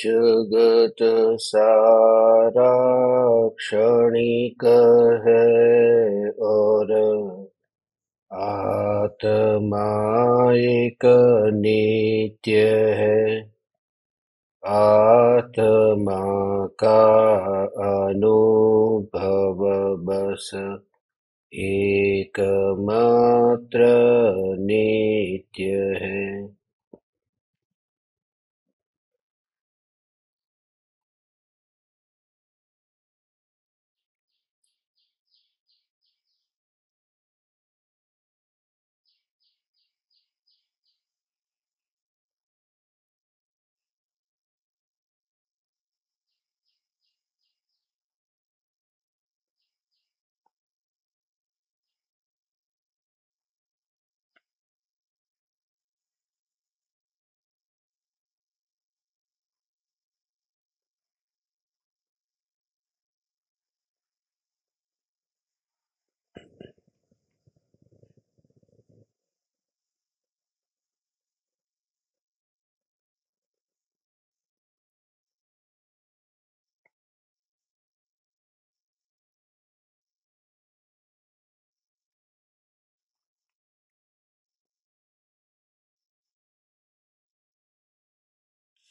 जगत सारा क्षणिक है और आत्मा एक नित्य है। आत्मा का अनुभव बस एकमात्र नित्य है।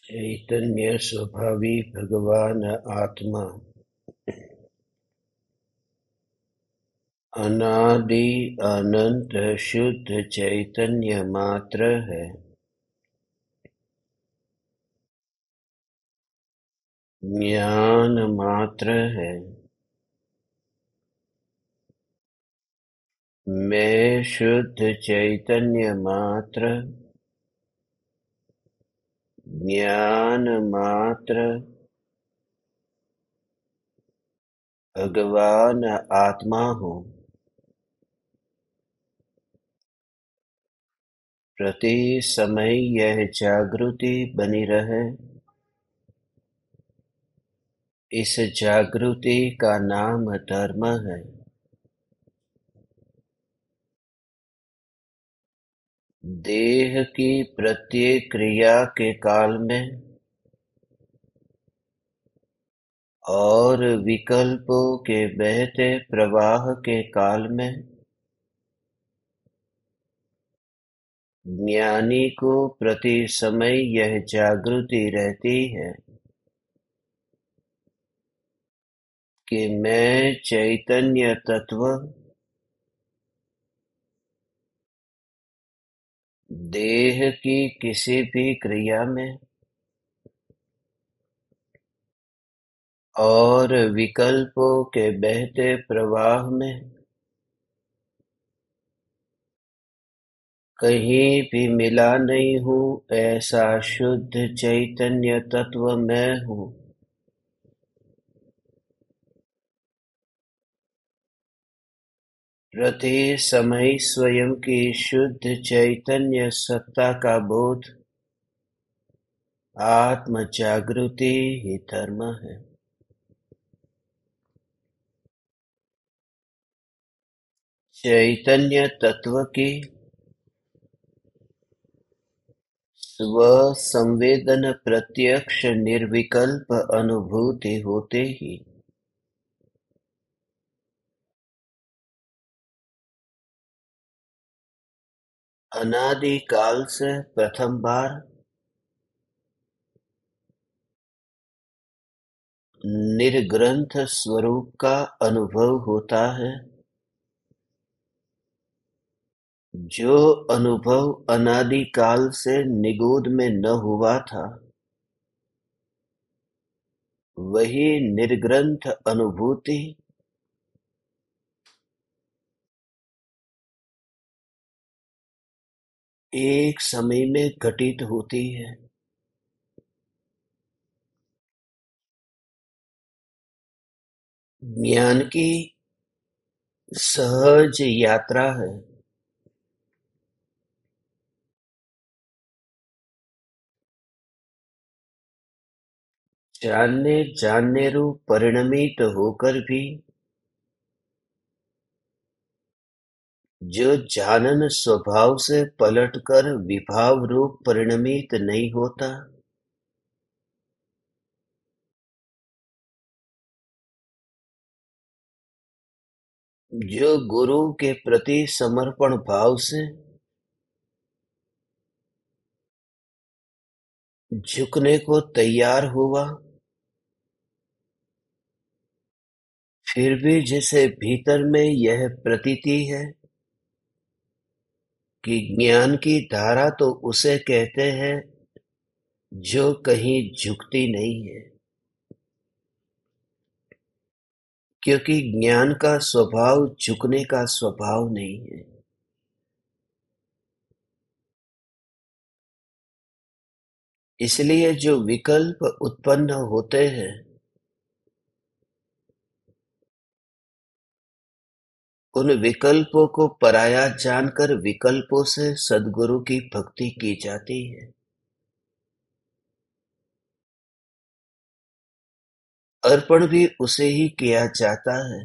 चैतन्य स्वभावी भगवान आत्मा अनादि अनंत शुद्ध चैतन्य मात्र है। ज्ञान मात्र है। मैं शुद्ध चैतन्य मात्र, ज्ञान मात्र, भगवान आत्मा हूँ। प्रति समय यह जागृति बनी रहे। इस जागृति का नाम धर्म है। देह की प्रत्येक क्रिया के काल में और विकल्पों के बहते प्रवाह के काल में ज्ञानी को प्रति समय यह जागृति रहती है कि मैं चैतन्य तत्व देह की किसी भी क्रिया में और विकल्पों के बहते प्रवाह में कहीं भी मिला नहीं हूँ। ऐसा शुद्ध चैतन्य तत्व मैं हूँ। प्रति समय स्वयं की शुद्ध चैतन्य सत्ता का बोध आत्म जागृति ही धर्म है। चैतन्य तत्व की स्व संवेदन प्रत्यक्ष निर्विकल्प अनुभूति होते ही अनादि काल से प्रथम बार निर्ग्रंथ स्वरूप का अनुभव होता है। जो अनुभव अनादि काल से निगूढ़ में न हुआ था, वही निर्ग्रंथ अनुभूति एक समय में घटित होती है। ज्ञान की सहज यात्रा है। जानने रूप परिणमित होकर भी जो जानन स्वभाव से पलटकर विभाव रूप परिणमित नहीं होता, जो गुरु के प्रति समर्पण भाव से झुकने को तैयार हुआ, फिर भी जिसे भीतर में यह प्रतीति है कि ज्ञान की धारा तो उसे कहते हैं जो कहीं झुकती नहीं है, क्योंकि ज्ञान का स्वभाव झुकने का स्वभाव नहीं है। इसलिए जो विकल्प उत्पन्न होते हैं, उन विकल्पों को पराया जानकर विकल्पों से सद्गुरु की भक्ति की जाती है। अर्पण भी उसे ही किया जाता है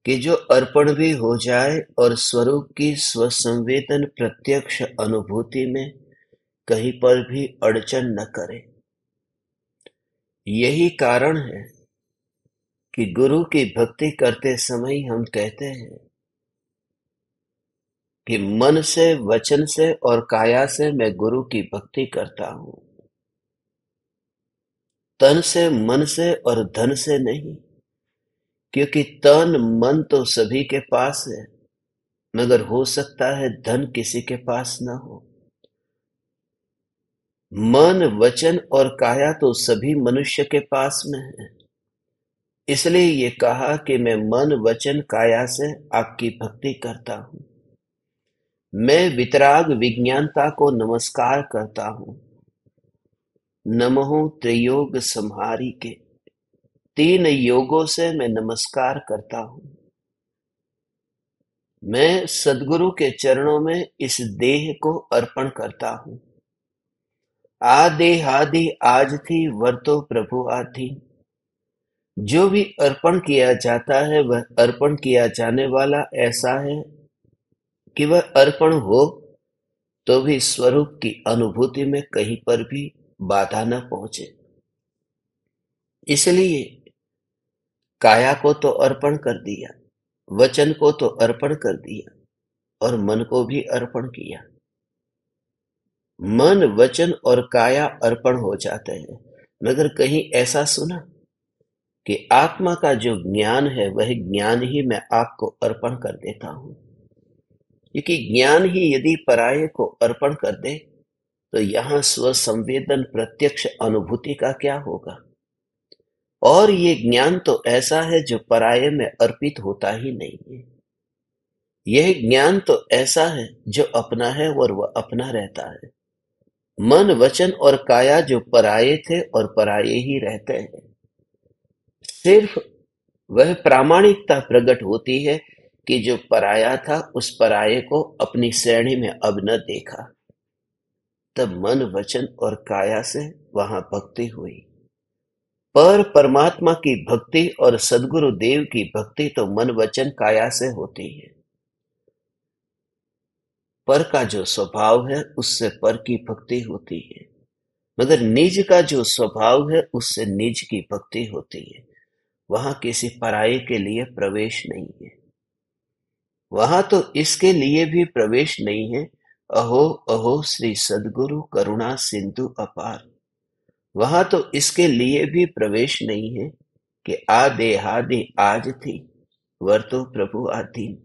कि जो अर्पण भी हो जाए और स्वरूप की स्वसंवेदन प्रत्यक्ष अनुभूति में कहीं पर भी अड़चन न करे। यही कारण है कि गुरु की भक्ति करते समय हम कहते हैं कि मन से, वचन से और काया से मैं गुरु की भक्ति करता हूँ, तन से, मन से और धन से नहीं, क्योंकि तन मन तो सभी के पास है, मगर हो सकता है धन किसी के पास न हो। मन, वचन और काया तो सभी मनुष्य के पास में है। इसलिए ये कहा कि मैं मन, वचन, काया से आपकी भक्ति करता हूँ। मैं वितराग विज्ञानता को नमस्कार करता हूँ। नमो त्रियोग संहारी के 3 योगों से मैं नमस्कार करता हूँ। मैं सद्गुरु के चरणों में इस देह को अर्पण करता हूँ। आदि आज थी वर्तो प्रभु आदि। जो भी अर्पण किया जाता है वह अर्पण किया जाने वाला ऐसा है कि वह अर्पण हो तो भी स्वरूप की अनुभूति में कहीं पर भी बाधा न पहुंचे। इसलिए काया को तो अर्पण कर दिया, वचन को तो अर्पण कर दिया और मन को भी अर्पण किया। मन, वचन और काया अर्पण हो जाते हैं, मगर कहीं ऐसा सुना कि आत्मा का जो ज्ञान है वह ज्ञान ही मैं आपको अर्पण कर देता हूं, क्योंकि ज्ञान ही यदि पराये को अर्पण कर दे तो यहां स्व संवेदन प्रत्यक्ष अनुभूति का क्या होगा। और ये ज्ञान तो ऐसा है जो पराये में अर्पित होता ही नहीं है। यह ज्ञान तो ऐसा है जो अपना है और वह अपना रहता है। मन, वचन और काया जो पराये थे और पराये ही रहते हैं। सिर्फ वह प्रामाणिकता प्रकट होती है कि जो पराया था उस पराये को अपनी श्रेणी में अब न देखा। तब मन, वचन और काया से वहां भक्ति हुई। पर परमात्मा की भक्ति और सद्गुरु देव की भक्ति तो मन, वचन, काया से होती है। पर का जो स्वभाव है उससे पर की भक्ति होती है, मगर निज का जो स्वभाव है उससे निज की भक्ति होती है। वहां किसी पराये के लिए प्रवेश नहीं है। वहां तो इसके लिए भी प्रवेश नहीं है। अहो अहो श्री सद्गुरु करुणा सिंधु अपार। वहां तो इसके लिए भी प्रवेश नहीं है कि आदि आज थी वर्तो प्रभु आधीन।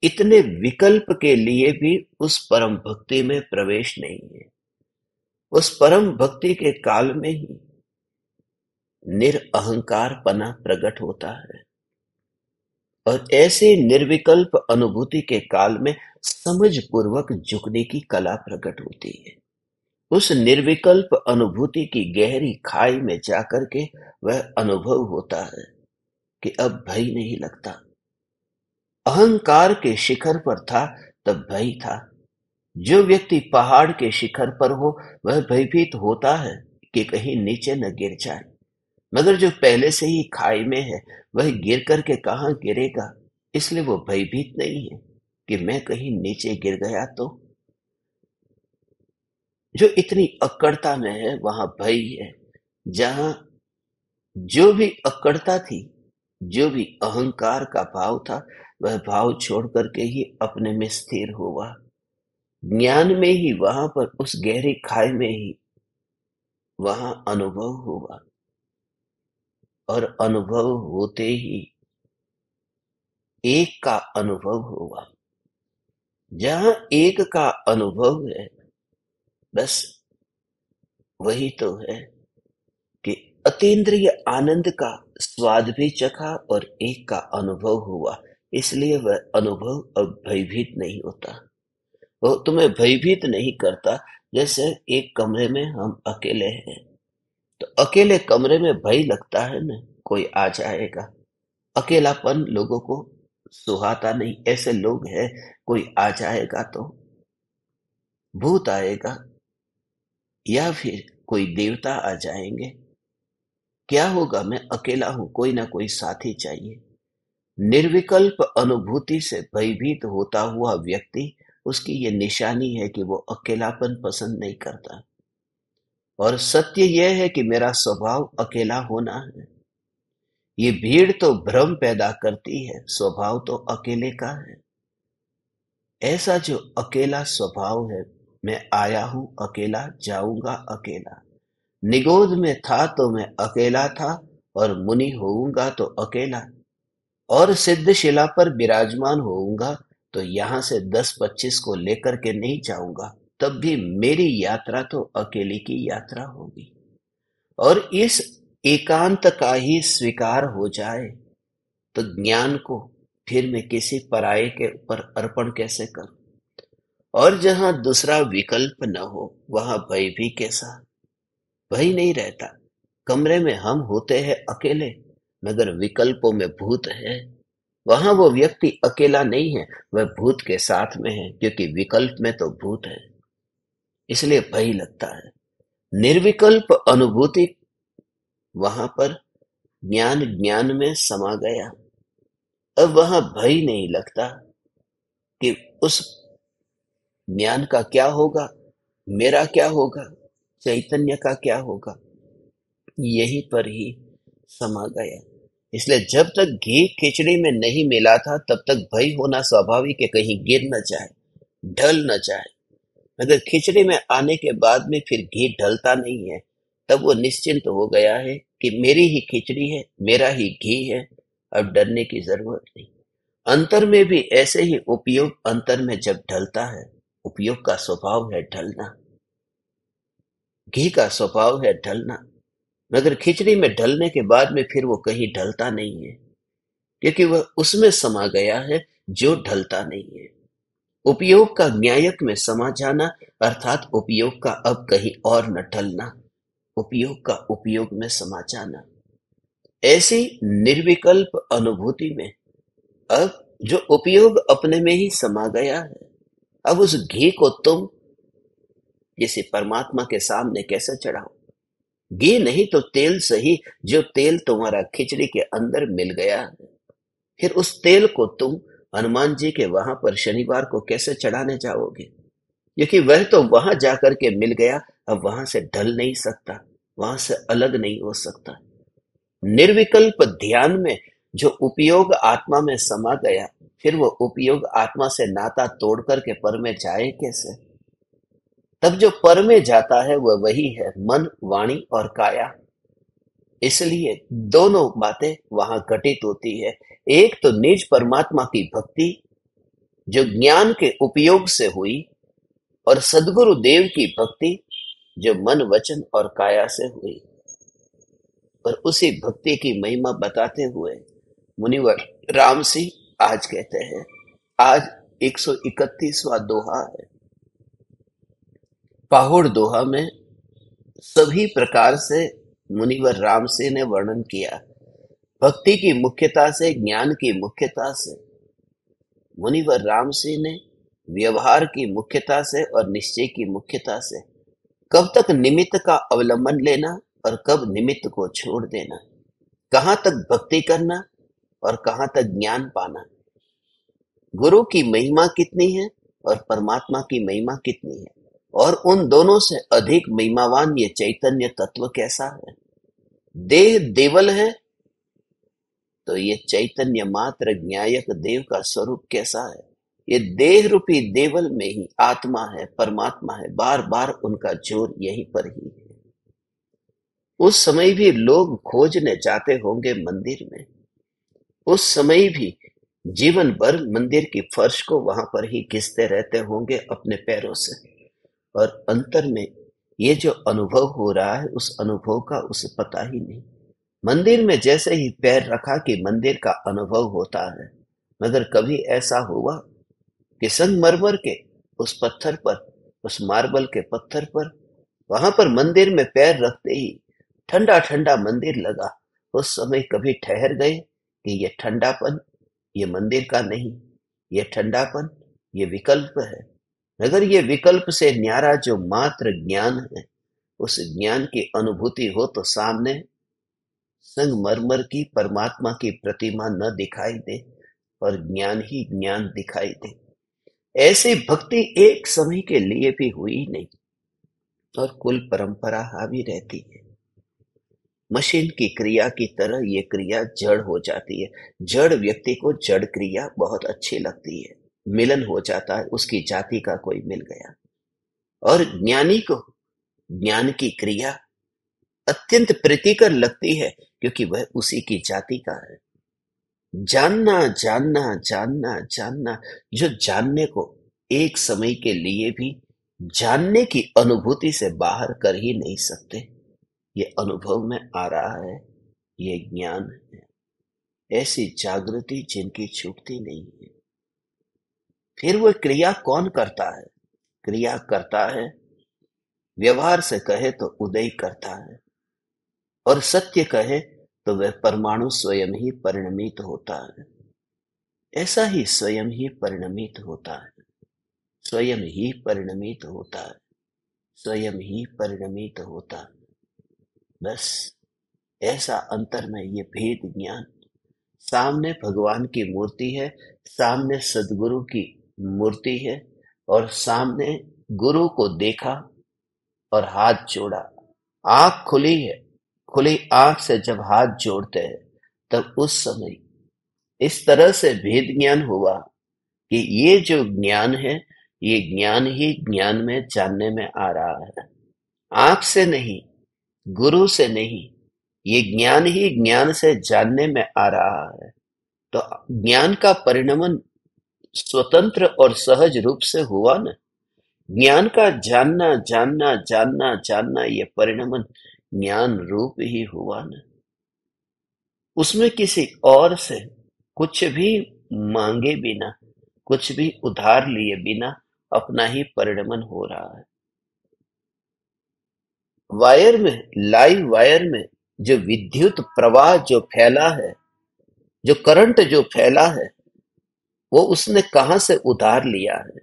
इतने विकल्प के लिए भी उस परम भक्ति में प्रवेश नहीं है। उस परम भक्ति के काल में ही निरअहंकार पना प्रकट होता है और ऐसे निर्विकल्प अनुभूति के काल में समझ पूर्वक झुकने की कला प्रकट होती है। उस निर्विकल्प अनुभूति की गहरी खाई में जाकर के वह अनुभव होता है कि अब भय नहीं लगता। अहंकार के शिखर पर था तब भय था। जो व्यक्ति पहाड़ के शिखर पर हो वह भयभीत होता है कि कहीं नीचे न गिर जाए, मगर जो पहले से ही खाई में है वह गिर करके कहाँ गिरेगा, इसलिए वो भयभीत नहीं है कि मैं कहीं नीचे गिर गया तो। जो इतनी अक्कड़ता में है वहां भय है। जहां जो भी अक्कड़ता थी, जो भी अहंकार का भाव था वह भाव छोड़ करके ही अपने में स्थिर हुआ। ज्ञान में ही वहां पर उस गहरी खाई में ही वहां अनुभव हुआ, और अनुभव होते ही एक का अनुभव हुआ। जहां एक का अनुभव है, बस वही तो है कि अतीन्द्रिय आनंद का स्वाद भी चखा और एक का अनुभव हुआ। इसलिए वह अनुभव अब भयभीत नहीं होता, वो तुम्हें भयभीत नहीं करता। जैसे एक कमरे में हम अकेले हैं, तो अकेले कमरे में भय लगता है ना, कोई आ जाएगा। अकेलापन लोगों को सुहाता नहीं, ऐसे लोग हैं, कोई आ जाएगा तो भूत आएगा या फिर कोई देवता आ जाएंगे, क्या होगा, मैं अकेला हूं, कोई ना कोई साथी चाहिए। निर्विकल्प अनुभूति से भयभीत होता हुआ व्यक्ति, उसकी ये निशानी है कि वो अकेलापन पसंद नहीं करता। और सत्य यह है कि मेरा स्वभाव अकेला होना है। ये भीड़ तो भ्रम पैदा करती है, स्वभाव तो अकेले का है। ऐसा जो अकेला स्वभाव है, मैं आया हूं अकेला, जाऊंगा अकेला। निगोद में था तो मैं अकेला था, और मुनि होऊंगा तो अकेला, और सिद्ध शिला पर विराजमान होऊंगा तो यहां से 10-25 को लेकर के नहीं जाऊंगा, तब भी मेरी यात्रा तो अकेले की यात्रा होगी। और इस एकांत का ही स्वीकार हो जाए तो ज्ञान को फिर मैं किसी पराये के ऊपर अर्पण कैसे करूं। और जहां दूसरा विकल्प न हो, वहां भय भी कैसा, भय नहीं रहता। कमरे में हम होते हैं अकेले, मगर विकल्पों में भूत है। वहां वो व्यक्ति अकेला नहीं है, वह भूत के साथ में है, क्योंकि विकल्प में तो भूत है, इसलिए भय लगता है। निर्विकल्प अनुभूति, वहां पर ज्ञान ज्ञान में समा गया। अब वहां भय नहीं लगता कि उस ज्ञान का क्या होगा, मेरा क्या होगा, चैतन्य का क्या होगा, यहीं पर ही समा गया। इसलिए जब तक घी खिचड़ी में नहीं मिला था, तब तक भय होना स्वाभाविक है, कहीं गिर न जाए, ढल न जाए। मगर खिचड़ी में आने के बाद में फिर घी ढलता नहीं है, तब वो निश्चिंत हो गया है कि मेरी ही खिचड़ी है, मेरा ही घी है, अब डरने की जरूरत नहीं। अंतर में भी ऐसे ही उपयोग अंतर में जब ढलता है, उपयोग का स्वभाव है ढलना, घी का स्वभाव है ढलना। मगर खिचड़ी में ढलने के बाद में फिर वो कहीं ढलता नहीं है, क्योंकि वह उसमें समा गया है जो ढलता नहीं है। उपयोग का न्यायक में समा जाना, अर्थात उपयोग का अब कहीं और न ढलना, उपयोग का उपयोग में समा जाना। ऐसी निर्विकल्प अनुभूति में अब जो उपयोग अपने में ही समा गया है, अब उस घी को तुम किसी परमात्मा के सामने कैसे चढ़ाओ। घी नहीं तो तेल सही, जो तेल तुम्हारा खिचड़ी के अंदर मिल गया है, फिर उस तेल को तुम हनुमान जी के वहां पर शनिवार को कैसे चढ़ाने जाओगे, क्योंकि वह तो वहां जाकर के मिल गया, अब वहां से ढल नहीं सकता, वहां से अलग नहीं हो सकता। निर्विकल्प ध्यान में जो उपयोग आत्मा में समा गया, फिर वो उपयोग आत्मा से नाता तोड़ करके पर में जाए कैसे। तब जो पर में जाता है वह वही है मन, वाणी और काया। इसलिए दोनों बातें वहां घटित होती है। एक तो निज परमात्मा की भक्ति जो ज्ञान के उपयोग से हुई, और सदगुरु देव की भक्ति जो मन, वचन और काया से हुई। और उसी भक्ति की महिमा बताते हुए मुनिवर राम सिंह आज कहते हैं, आज 131वां दोहा है। पाहुड़ दोहा में सभी प्रकार से मुनिवर राम सिंह ने वर्णन किया। भक्ति की मुख्यता से, ज्ञान की मुख्यता से, मुनिवर राम सिंह ने व्यवहार की मुख्यता से और निश्चय की मुख्यता से, कब तक निमित्त का अवलंबन लेना और कब निमित्त को छोड़ देना, कहां तक भक्ति करना और कहां तक ज्ञान पाना, गुरु की महिमा कितनी है और परमात्मा की महिमा कितनी है, और उन दोनों से अधिक महिमावान ये चैतन्य तत्व कैसा है। देह देवल है तो ये चैतन्य मात्र ज्ञायक देव का स्वरूप कैसा है? ये देह रूपी देवल में ही आत्मा है, परमात्मा है। बार बार उनका जोर यहीं पर ही है। उस समय भी लोग खोजने जाते होंगे मंदिर में, उस समय भी जीवन भर मंदिर की फर्श को वहां पर ही घिसते रहते होंगे अपने पैरों से, और अंतर में ये जो अनुभव हो रहा है उस अनुभव का उसे पता ही नहीं। मंदिर में जैसे ही पैर रखा कि मंदिर का अनुभव होता है, मगर कभी ऐसा हुआ कि संगमरमर के उस पत्थर पर, उस मार्बल के पत्थर पर, वहां पर मंदिर में पैर रखते ही ठंडा ठंडा मंदिर लगा, उस समय कभी ठहर गए कि ये ठंडापन ये मंदिर का नहीं, ये ठंडापन ये विकल्प है। अगर ये विकल्प से न्यारा जो मात्र ज्ञान है, उस ज्ञान की अनुभूति हो तो सामने संगमरमर की परमात्मा की प्रतिमा न दिखाई दे और ज्ञान ही ज्ञान दिखाई दे। ऐसी भक्ति एक समय के लिए भी हुई नहीं और कुल परंपरा हावी रहती है। मशीन की क्रिया की तरह ये क्रिया जड़ हो जाती है। जड़ व्यक्ति को जड़ क्रिया बहुत अच्छी लगती है, मिलन हो जाता है, उसकी जाति का कोई मिल गया। और ज्ञानी को ज्ञान की क्रिया अत्यंत प्रीतिकर लगती है क्योंकि वह उसी की जाति का है। जानना जानना जानना जानना, जो जानने को एक समय के लिए भी जानने की अनुभूति से बाहर कर ही नहीं सकते, ये अनुभव में आ रहा है, ये ज्ञान है। ऐसी जागृति जिनकी छूटती नहीं है। फिर वह क्रिया कौन करता है? क्रिया करता है, व्यवहार से कहे तो उदय करता है, और सत्य कहे तो वह परमाणु स्वयं ही परिणमित होता है। ऐसा ही स्वयं ही परिणमित होता है, स्वयं ही परिणमित होता है, स्वयं ही परिणमित होता है। बस ऐसा अंतर में ये भेद ज्ञान। सामने भगवान की मूर्ति है, सामने सदगुरु की मूर्ति है, और सामने गुरु को देखा और हाथ जोड़ा, आंख खुली है, खुली आंख से जब हाथ जोड़ते हैं तब उस समय इस तरह से भेद ज्ञान हुआ कि ये जो ज्ञान है, ये ज्ञान ही ज्ञान में जानने में आ रहा है, आंख से नहीं, गुरु से नहीं, ये ज्ञान ही ज्ञान से जानने में आ रहा है। तो ज्ञान का परिणमन स्वतंत्र और सहज रूप से हुआ न। ज्ञान का जानना जानना जानना जानना, ये परिणमन ज्ञान रूप ही हुआ न। उसमें किसी और से कुछ भी मांगे बिना, कुछ भी उधार लिए बिना अपना ही परिणमन हो रहा है। वायर में, लाइव वायर में जो विद्युत प्रवाह जो फैला है, जो करंट जो फैला है, वो उसने कहां से उधार लिया है?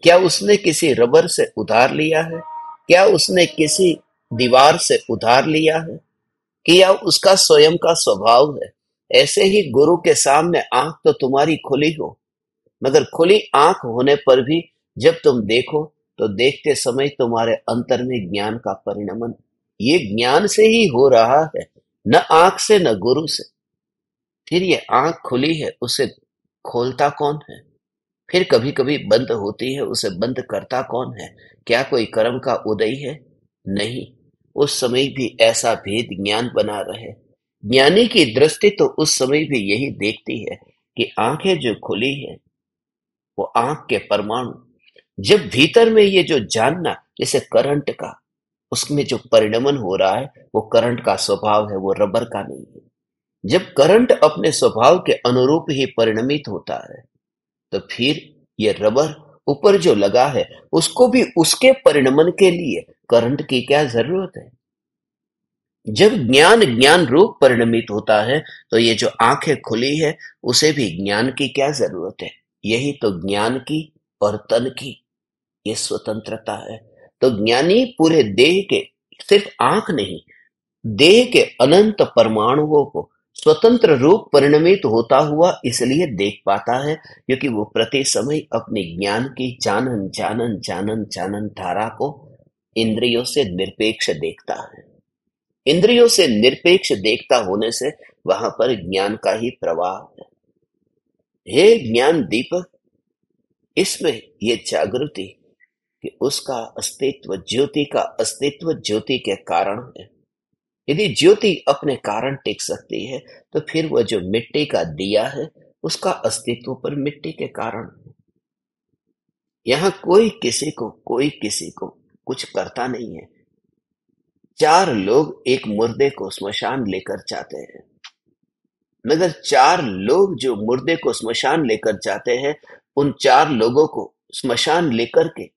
क्या उसने किसी रबर से उधार लिया है? क्या उसने किसी दीवार से उधार लिया है? कि या उसका स्वयं का स्वभाव है? ऐसे ही गुरु के सामने आंख तो तुम्हारी खुली हो, मगर खुली आंख होने पर भी जब तुम देखो तो देखते समय तुम्हारे अंतर में ज्ञान का परिणमन ये ज्ञान से ही हो रहा है, न आंख से न गुरु से। फिर ये आंख खुली है, उसे खोलता कौन है? फिर कभी कभी बंद होती है, उसे बंद करता कौन है? क्या कोई कर्म का उदय है? नहीं। उस समय भी ऐसा भेद ज्ञान बना रहे। ज्ञानी की दृष्टि तो उस समय भी यही देखती है कि आंखें जो खुली है वो आंख के परमाणु, जब भीतर में ये जो जानना, जैसे करंट का, उसमें जो परिणमन हो रहा है वो करंट का स्वभाव है, वो रबर का नहीं है। जब करंट अपने स्वभाव के अनुरूप ही परिणमित होता है तो फिर ये रबर ऊपर जो लगा है उसको भी उसके परिणमन के लिए करंट की क्या जरूरत है? जब ज्ञान ज्ञान रूप परिणमित होता है तो ये जो आंखें खुली है उसे भी ज्ञान की क्या जरूरत है? यही तो ज्ञान की और तन की ये स्वतंत्रता है। तो ज्ञानी पूरे देह के, सिर्फ आंख नहीं, देह के अनंत परमाणुओं को स्वतंत्र रूप परिणमित होता हुआ इसलिए देख पाता है क्योंकि वो प्रति समय अपने ज्ञान की जानन जानन जानन जानन धारा को इंद्रियों से निरपेक्ष देखता है। इंद्रियों से निरपेक्ष देखता होने से वहां पर ज्ञान का ही प्रवाह है। हे ज्ञान दीपक, इसमें ये जागृति कि उसका अस्तित्व, ज्योति का अस्तित्व ज्योति के कारण है। यदि ज्योति अपने कारण टिक सकती है तो फिर वह जो मिट्टी का दिया है उसका अस्तित्व पर मिट्टी के कारण है। यहाँ कोई किसी को कुछ करता नहीं है। 4 लोग एक मुर्दे को स्मशान लेकर जाते हैं, मगर 4 लोग जो मुर्दे को स्मशान लेकर जाते हैं, उन 4 लोगों को स्मशान लेकर के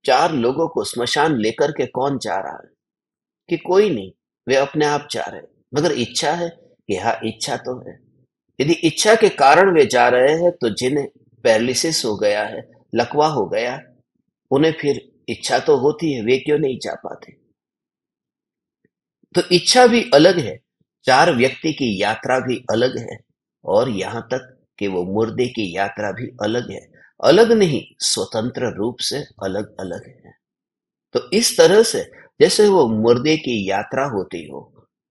4 लोगों को स्मशान लेकर के कौन जा रहा है? कि कोई नहीं, वे अपने आप जा रहे हैं। मगर इच्छा है कि हाँ, इच्छा तो है। यदि इच्छा के कारण वे जा रहे हैं तो जिन्हें पैरालिसिस हो गया है, लकवा हो गया, उन्हें फिर इच्छा तो होती है, वे क्यों नहीं जा पाते? तो इच्छा भी अलग है, 4 व्यक्ति की यात्रा भी अलग है, और यहां तक कि वो मुर्दे की यात्रा भी अलग है। अलग नहीं, स्वतंत्र रूप से अलग अलग है। तो इस तरह से जैसे वो मुर्दे की यात्रा होती हो,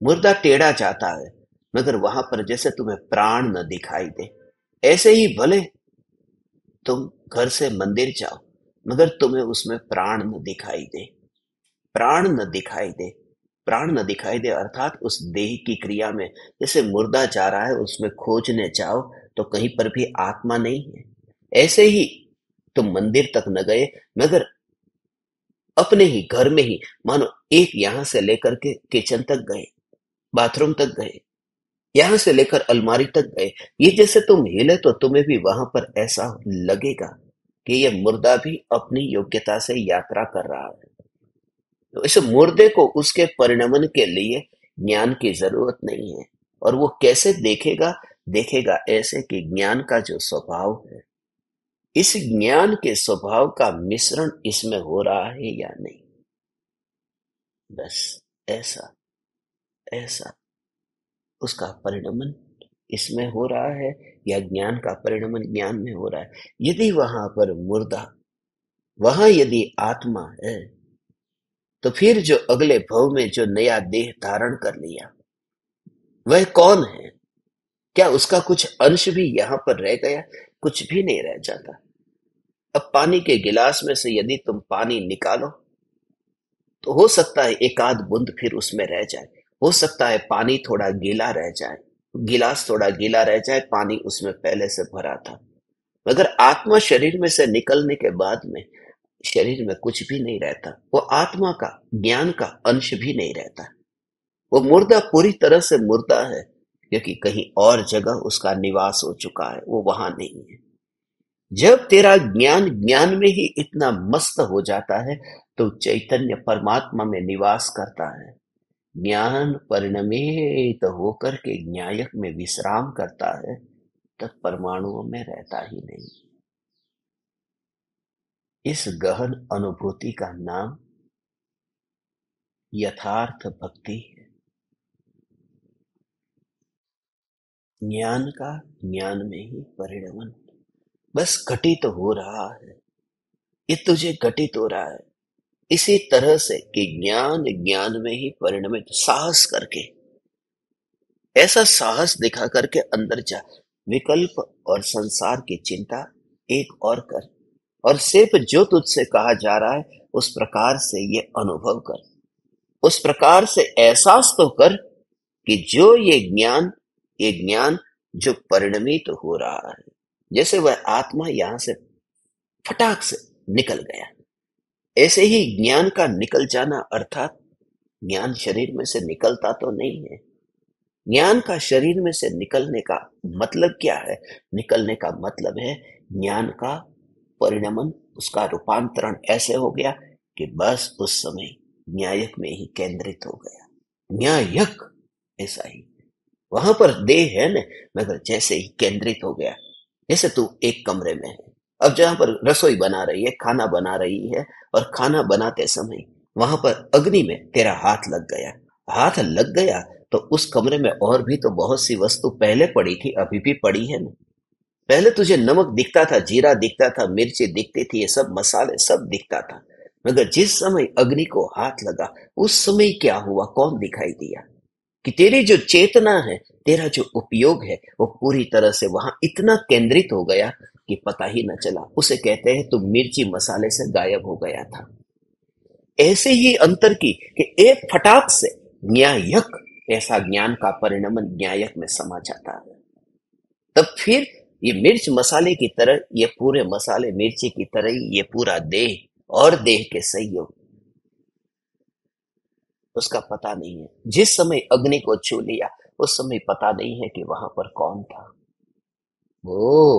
मुर्दा टेढ़ा जाता है, मगर वहां पर जैसे तुम्हें प्राण न दिखाई दे, ऐसे ही भले तुम घर से मंदिर जाओ, मगर तुम्हें उसमें प्राण न दिखाई दे। प्राण न दिखाई दे, प्राण न दिखाई दे अर्थात उस देह की क्रिया में जैसे मुर्दा जा रहा है, उसमें खोजने जाओ तो कहीं पर भी आत्मा नहीं है। ऐसे ही तुम मंदिर तक न गए, मगर अपने ही घर में ही मानो एक यहां से लेकर के किचन तक गए, बाथरूम तक गए, यहां से लेकर अलमारी तक गए। ये जैसे तुम हिले तो तुम्हें भी वहां पर ऐसा लगेगा कि ये मुर्दा भी अपनी योग्यता से यात्रा कर रहा है। तो इस मुर्दे को उसके परिणमन के लिए ज्ञान की जरूरत नहीं है। और वो कैसे देखेगा? देखेगा ऐसे कि ज्ञान का जो स्वभाव है, इस ज्ञान के स्वभाव का मिश्रण इसमें हो रहा है या नहीं। बस ऐसा ऐसा उसका परिणमन इसमें हो रहा है या ज्ञान का परिणमन ज्ञान में हो रहा है। यदि वहां पर मुर्दा, वहां यदि आत्मा है, तो फिर जो अगले भव में जो नया देह धारण कर लिया, वह कौन है? क्या उसका कुछ अंश भी यहां पर रह गया? कुछ भी नहीं रह जाता। अब पानी के गिलास में से यदि तुम पानी निकालो तो हो सकता है एक आध बूंद फिर उसमें रह जाए, हो सकता है पानी थोड़ा गीला रह जाए, गिलास थोड़ा गीला रह जाए, पानी उसमें पहले से भरा था। मगर आत्मा शरीर में से निकलने के बाद में शरीर में कुछ भी नहीं रहता। वो आत्मा का, ज्ञान का अंश भी नहीं रहता। वो मुर्दा पूरी तरह से मुर्दा है, क्योंकि कहीं और जगह उसका निवास हो चुका है, वो वहां नहीं है। जब तेरा ज्ञान ज्ञान में ही इतना मस्त हो जाता है तो चैतन्य परमात्मा में निवास करता है। ज्ञान परिणमित होकर के ज्ञायक में विश्राम करता है, तब परमाणुओं में रहता ही नहीं। इस गहन अनुभूति का नाम यथार्थ भक्ति है। ज्ञान का ज्ञान में ही परिणमन बस घटित हो रहा है। ये तुझे घटित हो रहा है इसी तरह से कि ज्ञान ज्ञान में ही परिणमित। साहस करके, ऐसा साहस दिखा करके अंदर जा। विकल्प और संसार की चिंता एक और कर, और सिर्फ जो तुझसे कहा जा रहा है उस प्रकार से ये अनुभव कर, उस प्रकार से एहसास तो कर कि जो ये ज्ञान जो परिणमित हो रहा है, जैसे वह आत्मा यहां से फटाक से निकल गया, ऐसे ही ज्ञान का निकल जाना, अर्थात ज्ञान शरीर में से निकलता तो नहीं है। ज्ञान का शरीर में से निकलने का मतलब क्या है? निकलने का मतलब है ज्ञान का परिणमन, उसका रूपांतरण ऐसे हो गया कि बस उस समय न्यायक में ही केंद्रित हो गया। न्यायक ऐसा ही, वहां पर देह है न, मगर जैसे ही केंद्रित हो गया। जैसे तू एक कमरे में है, अब जहां पर रसोई बना रही है, खाना बना रही है, और खाना बनाते समय वहां पर अग्नि में तेरा हाथ लग गया। हाथ लग गया तो उस कमरे में और भी तो बहुत सी वस्तु पहले पड़ी थी, अभी भी पड़ी है ना। पहले तुझे नमक दिखता था, जीरा दिखता था, मिर्ची दिखती थी, ये सब मसाले सब दिखता था, मगर जिस समय अग्नि को हाथ लगा उस समय क्या हुआ? कौन दिखाई दिया? कि तेरी जो चेतना है, तेरा जो उपयोग है, वो पूरी तरह से वहां इतना केंद्रित हो गया कि पता ही न चला। उसे कहते हैं तू मिर्ची मसाले से गायब हो गया था। ऐसे ही अंतर की कि एक फटाक से न्यायक, ऐसा ज्ञान का परिणमन न्यायक में समा जाता है। तब फिर ये मिर्च मसाले की तरह, ये पूरे मसाले मिर्ची की तरह ही ये पूरा देह और देह के संयोग, उसका पता नहीं है। जिस समय अग्नि को छू लिया, उस समय पता नहीं है कि वहां पर कौन था। ओ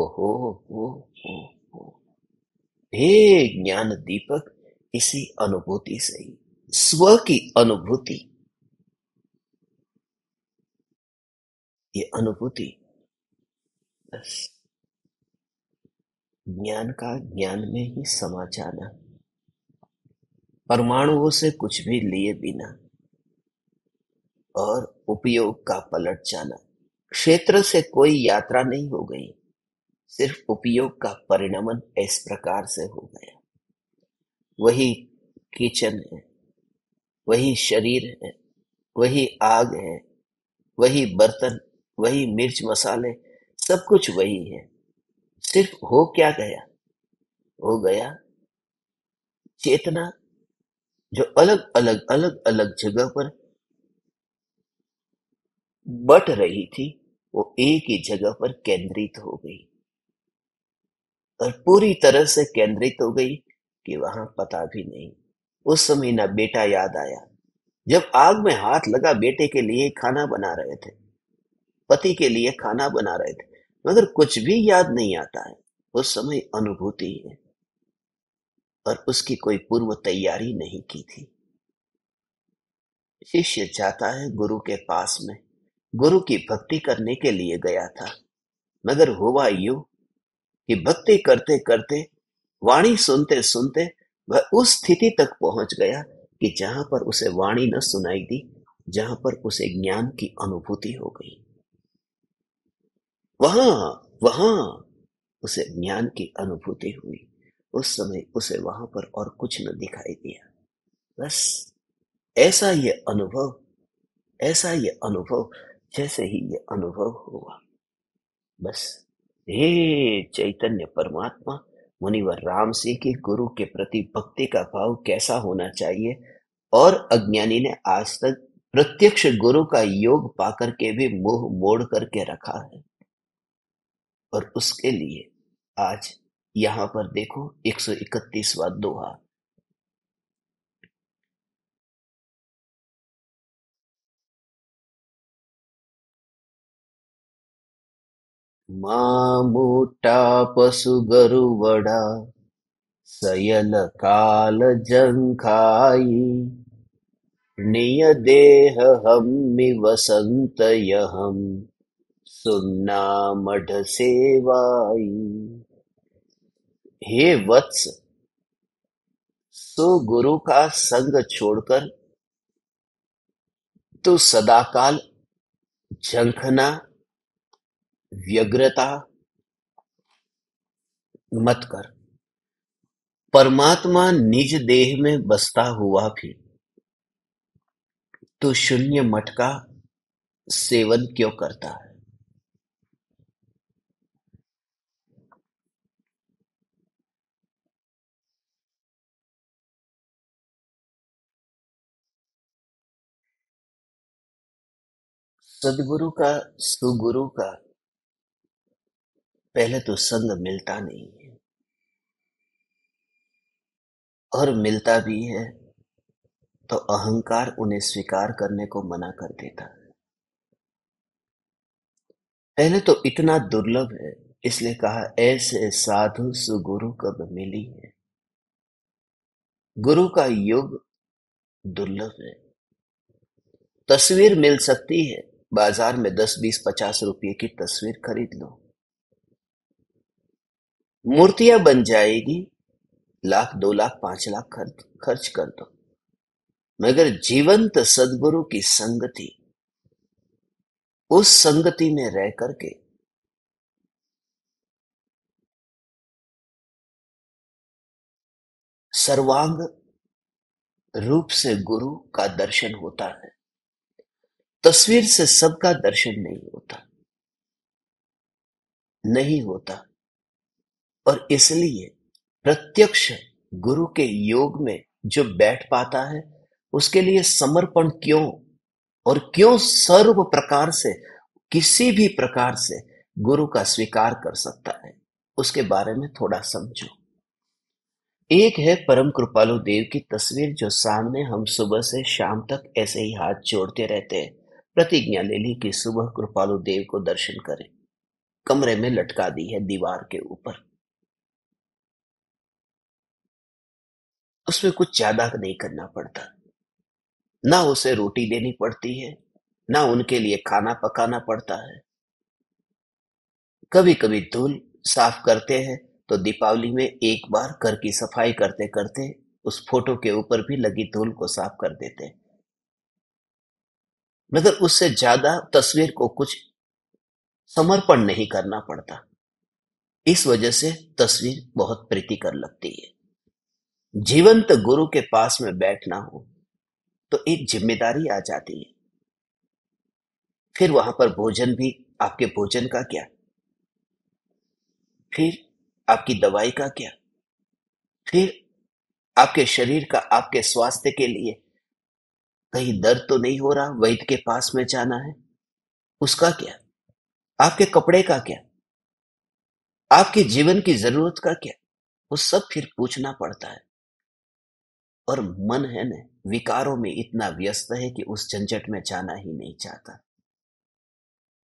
हो हो हो हो। हे ज्ञान दीपक, इसी अनुभूति से ही, स्व की अनुभूति, ये अनुभूति, बस ज्ञान का ज्ञान में ही समा जाना, परमाणुओं से कुछ भी लिए बिना, और उपयोग का पलट जाना। क्षेत्र से कोई यात्रा नहीं हो गई, सिर्फ उपयोग का परिणमन इस प्रकार से हो गया। वही किचन है, वही शरीर है, वही आग है, वही बर्तन, वही मिर्च मसाले, सब कुछ वही है। सिर्फ हो क्या गया? हो गया चेतना, जो अलग अलग जगह पर बट रही थी, वो एक ही जगह पर केंद्रित हो गई, और पूरी तरह से केंद्रित हो गई कि वहां पता भी नहीं। उस समय ना बेटा याद आया, जब आग में हाथ लगा बेटे के लिए खाना बना रहे थे, पति के लिए खाना बना रहे थे, मगर कुछ भी याद नहीं आता है। उस समय अनुभूति है, और उसकी कोई पूर्व तैयारी नहीं की थी। शिष्य जाता है गुरु के पास में, गुरु की भक्ति करने के लिए गया था, मगर हुआ यूं कि भक्ति करते करते, वाणी सुनते सुनते, वह उस स्थिति तक पहुंच गया कि जहां पर उसे वाणी न सुनाई दी, जहां पर उसे ज्ञान की अनुभूति हो गई, वहां वहां उसे ज्ञान की अनुभूति हुई। उस समय उसे वहां पर और कुछ न दिखाई दिया। बस ऐसा ये अनुभव, ऐसा ये अनुभव, जैसे ही ये अनुभव हुआ, बस हे चैतन्य परमात्मा, मुनिवर राम सिंह की गुरु के प्रति भक्ति का भाव कैसा होना चाहिए, और अज्ञानी ने आज तक प्रत्यक्ष गुरु का योग पाकर के भी मुंह मोड़ करके रखा है। और उसके लिए आज यहाँ पर देखो 131वां दोहा। मामूटा पशु गरु वड़ा, सयल काल जंखाई, निय देह हमि वसंत यहम, सुन्ना मढ़ सेवाई। हे वत्स, सो गुरु का संग छोड़कर तू सदाकाल झंखना, व्यग्रता मत कर। परमात्मा निज देह में बसता हुआ भी तू शून्य मठ का सेवन क्यों करता है? सदगुरु का, सुगुरु का पहले तो संग मिलता नहीं है, और मिलता भी है तो अहंकार उन्हें स्वीकार करने को मना कर देता है। पहले तो इतना दुर्लभ है, इसलिए कहा ऐसे साधु सुगुरु कब मिली है। गुरु का योग दुर्लभ है। तस्वीर मिल सकती है, बाजार में 10 20 50 रुपए की तस्वीर खरीद लो, मूर्तियां बन जाएगी, 1 लाख 2 लाख 5 लाख खर्च खर्च कर दो, मगर जीवंत सदगुरु की संगति, उस संगति में रह करके सर्वांग रूप से गुरु का दर्शन होता है। तस्वीर से सबका दर्शन नहीं होता। और इसलिए प्रत्यक्ष गुरु के योग में जो बैठ पाता है, उसके लिए समर्पण क्यों, और क्यों सर्व प्रकार से, किसी भी प्रकार से गुरु का स्वीकार कर सकता है, उसके बारे में थोड़ा समझो। एक है परम कृपालु देव की तस्वीर, जो सामने हम सुबह से शाम तक ऐसे ही हाथ जोड़ते रहते हैं। प्रतिज्ञा ले ली कि सुबह कृपालु देव को दर्शन करें। कमरे में लटका दी है दीवार के ऊपर। उसमें कुछ ज्यादा नहीं करना पड़ता। ना उसे रोटी देनी पड़ती है, ना उनके लिए खाना पकाना पड़ता है। कभी कभी धूल साफ करते हैं तो दीपावली में एक बार घर की सफाई करते करते उस फोटो के ऊपर भी लगी धूल को साफ कर देते हैं। मगर उससे ज्यादा तस्वीर को कुछ समर्पण नहीं करना पड़ता। इस वजह से तस्वीर बहुत प्रीतिकर लगती है। जीवंत गुरु के पास में बैठना हो तो एक जिम्मेदारी आ जाती है। फिर वहां पर भोजन भी, आपके भोजन का क्या, फिर आपकी दवाई का क्या, फिर आपके शरीर का, आपके स्वास्थ्य के लिए कहीं दर्द तो नहीं हो रहा, वैद्य के पास में जाना है, उसका क्या, आपके कपड़े का क्या, आपके जीवन की जरूरत का क्या, वो सब फिर पूछना पड़ता है। और मन है न, विकारों में इतना व्यस्त है कि उस झंझट में जाना ही नहीं चाहता।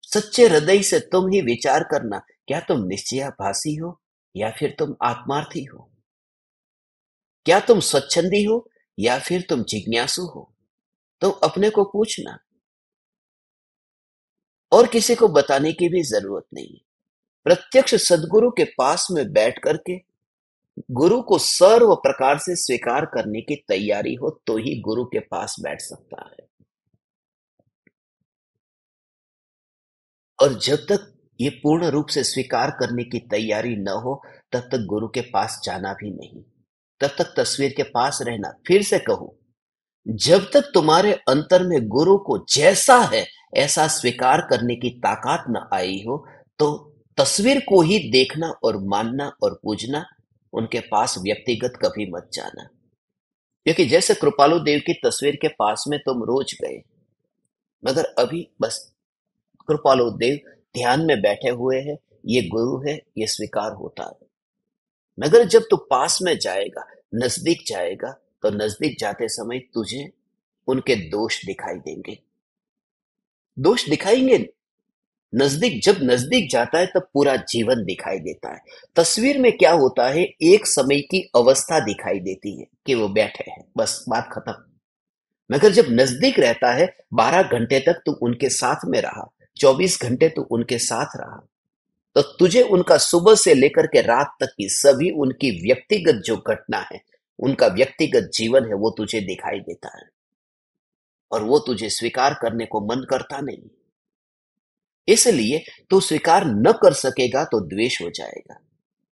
सच्चे हृदय से तुम ही विचार करना, क्या तुम निश्चयाभासी हो या फिर तुम आत्मार्थी हो? क्या तुम स्वच्छंदी हो या फिर तुम जिज्ञासु हो? तो अपने को पूछना। और किसी को बताने की भी जरूरत नहीं। प्रत्यक्ष सदगुरु के पास में बैठ करके गुरु को सर्व प्रकार से स्वीकार करने की तैयारी हो तो ही गुरु के पास बैठ सकता है। और जब तक ये पूर्ण रूप से स्वीकार करने की तैयारी न हो, तब तक गुरु के पास जाना भी नहीं। तब तक तस्वीर के पास रहना। फिर से कहूं, जब तक तुम्हारे अंतर में गुरु को जैसा है ऐसा स्वीकार करने की ताकत न आई हो, तो तस्वीर को ही देखना और मानना और पूजना, उनके पास व्यक्तिगत कभी मत जाना। क्योंकि जैसे कृपालु देव की तस्वीर के पास में तुम रोज गए, मगर अभी बस कृपालु देव ध्यान में बैठे हुए हैं, ये गुरु है, ये स्वीकार होता है। मगर जब तू पास में जाएगा, नजदीक जाएगा, तो नजदीक जाते समय तुझे उनके दोष दिखाई देंगे। दोष दिखाएंगे। नजदीक, जब नजदीक जाता है तब पूरा जीवन दिखाई देता है। तस्वीर में क्या होता है, एक समय की अवस्था दिखाई देती है कि वो बैठे हैं, बस बात खत्म। मगर जब नजदीक रहता है, 12 घंटे तक तू उनके साथ में रहा, 24 घंटे तू उनके साथ रहा, तो तुझे उनका सुबह से लेकर के रात तक की सभी उनकी व्यक्तिगत जो घटना है, उनका व्यक्तिगत जीवन है, वो तुझे दिखाई देता है। और वो तुझे स्वीकार करने को मन करता नहीं। इसलिए तू स्वीकार न कर सकेगा तो द्वेष हो जाएगा।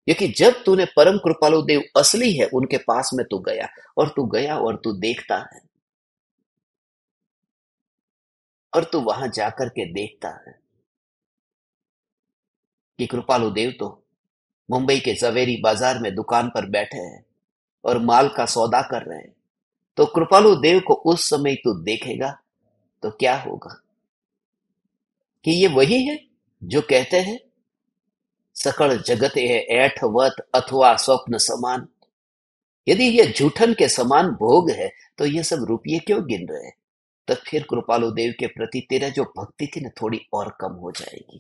क्योंकि जब तूने परम कृपालु देव असली है उनके पास में तू गया, और तू गया और तू देखता है, और तू वहां जाकर के देखता है कि कृपालु देव तो मुंबई के जवेरी बाजार में दुकान पर बैठे हैं और माल का सौदा कर रहे हैं, तो कृपालु देव को उस समय तू देखेगा तो क्या होगा? कि ये वही है जो कहते हैं, सकल जगत है ऐठवत अथवा स्वप्न समान। यदि ये जूठन के समान भोग है, तो ये सब रुपये क्यों गिन रहे हैं? तब फिर कृपालु देव के प्रति तेरा जो भक्ति थी ना, थोड़ी और कम हो जाएगी।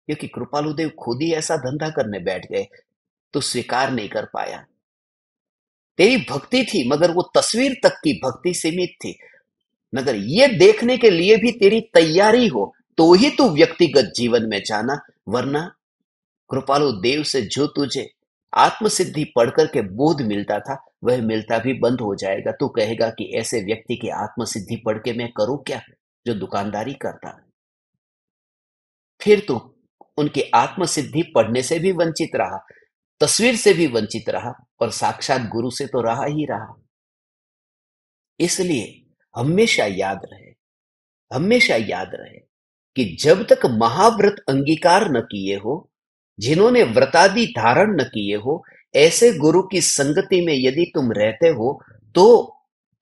क्योंकि कृपालु देव खुद ही ऐसा धंधा करने बैठ गए, तो स्वीकार नहीं कर पाया। तेरी भक्ति थी, मगर वो तस्वीर तक की भक्ति सीमित थी। मगर ये देखने के लिए भी तेरी तैयारी हो तो ही तू व्यक्तिगत जीवन में जाना। वरना कृपालु देव से जो तुझे आत्मसिद्धि पढ़कर के बोध मिलता था, वह मिलता भी बंद हो जाएगा। तू कहेगा कि ऐसे व्यक्ति की आत्मसिद्धि पढ़ के मैं करूं क्या, जो दुकानदारी करता है। फिर तू उनकी आत्मसिद्धि पढ़ने से भी वंचित रहा, तस्वीर से भी वंचित रहा, और साक्षात गुरु से तो रहा ही रहा। इसलिए हमेशा याद रहे, हमेशा याद रहे कि जब तक महाव्रत अंगीकार न किए हो, जिन्होंने व्रतादि धारण न किए हो, ऐसे गुरु की संगति में यदि तुम रहते हो, तो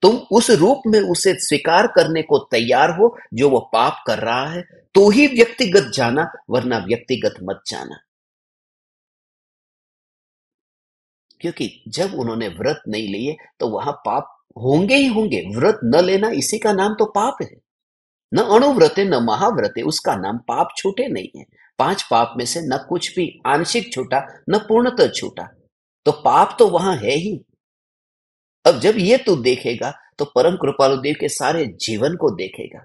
तुम उस रूप में उसे स्वीकार करने को तैयार हो जो वो पाप कर रहा है, तो ही व्यक्तिगत जाना, वरना व्यक्तिगत मत जाना। क्योंकि जब उन्होंने व्रत नहीं लिए तो वहां पाप होंगे ही होंगे। व्रत न लेना, इसी का नाम तो पाप है। न अणुव्रत है, न महाव्रत है, उसका नाम पाप छूटे नहीं है। 5 पाप में से न कुछ भी आंशिक छूटा, न पूर्णतः छूटा। तो पाप तो वहां है ही। अब जब ये तू देखेगा तो परम कृपालु देव के सारे जीवन को देखेगा,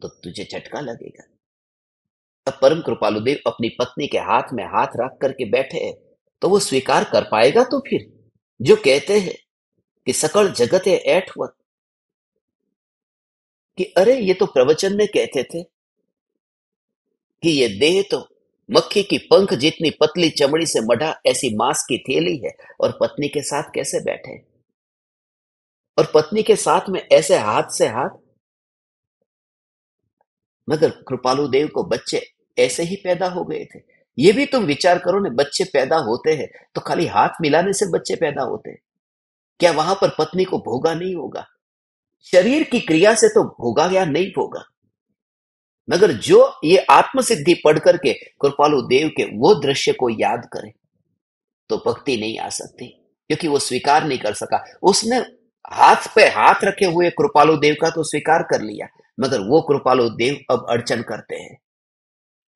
तो तुझे झटका लगेगा। अब परम कृपालु देव अपनी पत्नी के हाथ में हाथ रख करके बैठे हैं, तो वो स्वीकार कर पाएगा? तो फिर जो कहते हैं कि सकल जगत है ऐठवत, कि अरे ये तो प्रवचन में कहते थे कि ये देह तो मक्खी की पंख जितनी पतली चमड़ी से मढ़ा ऐसी मांस की थैली है, और पत्नी के साथ कैसे बैठे, और पत्नी के साथ में ऐसे हाथ से हाथ। मगर कृपालु देव को बच्चे ऐसे ही पैदा हो गए थे। ये भी तुम विचार करो ने, बच्चे पैदा होते हैं तो खाली हाथ मिलाने से बच्चे पैदा होते हैं? क्या वहां पर पत्नी को भोगा नहीं होगा? शरीर की क्रिया से तो भोगा या नहीं भोगा। मगर जो ये आत्मसिद्धि पढ़ करके कृपालु देव के वो दृश्य को याद करे, तो भक्ति नहीं आ सकती, क्योंकि वो स्वीकार नहीं कर सका। उसने हाथ पे हाथ रखे हुए कृपालु देव का तो स्वीकार कर लिया, मगर वो कृपालु देव अब अड़चन करते हैं।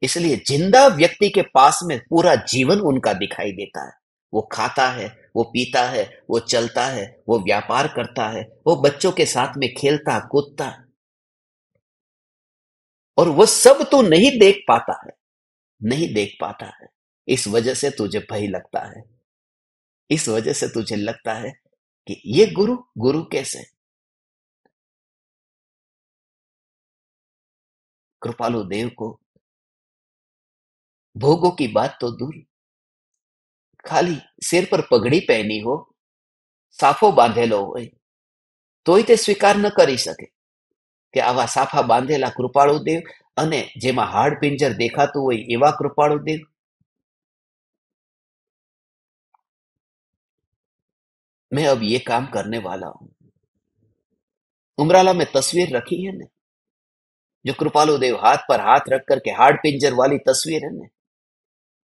इसलिए जिंदा व्यक्ति के पास में पूरा जीवन उनका दिखाई देता है। वो खाता है, वो पीता है, वो चलता है, वो व्यापार करता है, वो बच्चों के साथ में खेलता कूदता है, और वो सब तू नहीं देख पाता है, नहीं देख पाता है। इस वजह से तुझे भय लगता है, इस वजह से तुझे लगता है कि ये गुरु गुरु कैसे। कृपालु देव को भोगों की बात तो दूर, खाली सिर पर पगड़ी पहनी हो, साफो बांधेलो હોય તોય તે સ્વીકાર ન કરી શકે કે આવા સાફા બાંધેલા કૃપાળુ દેવ, અને જેમાં હાડ પિંજર દેખાતું હોય એવા કૃપાળુ દેવ। मैं अब ये काम करने वाला हूं। उमराला में तस्वीर रखी है ने, जो कृपालु देव हाथ पर हाथ रख करके हाड़ पिंजर वाली तस्वीर है ने,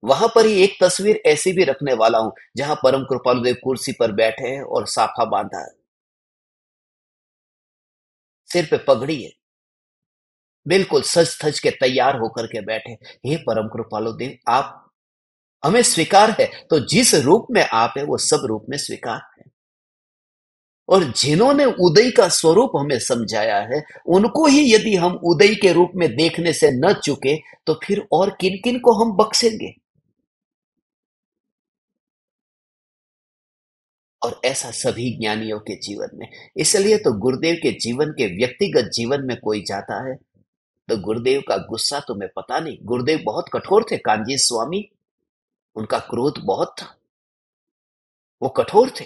वहां पर ही एक तस्वीर ऐसी भी रखने वाला हूं जहां परम कृपालु देव कुर्सी पर बैठे हैं और साफा बांधा है, सिर पे पगड़ी है, बिल्कुल सज धज के तैयार होकर के बैठे। हे परम कृपालु देव, आप हमें स्वीकार है तो जिस रूप में आप है वो सब रूप में स्वीकार है। और जिन्होंने उदय का स्वरूप हमें समझाया है, उनको ही यदि हम उदय के रूप में देखने से न चुके, तो फिर और किन किन को हम बख्शेंगे। और ऐसा सभी ज्ञानियों के जीवन में। इसलिए तो गुरुदेव के जीवन के व्यक्तिगत जीवन में कोई जाता है तो गुरुदेव का गुस्सा तुम्हें पता नहीं। गुरुदेव बहुत कठोर थे, कांजी स्वामी, उनका क्रोध बहुत था, वो कठोर थे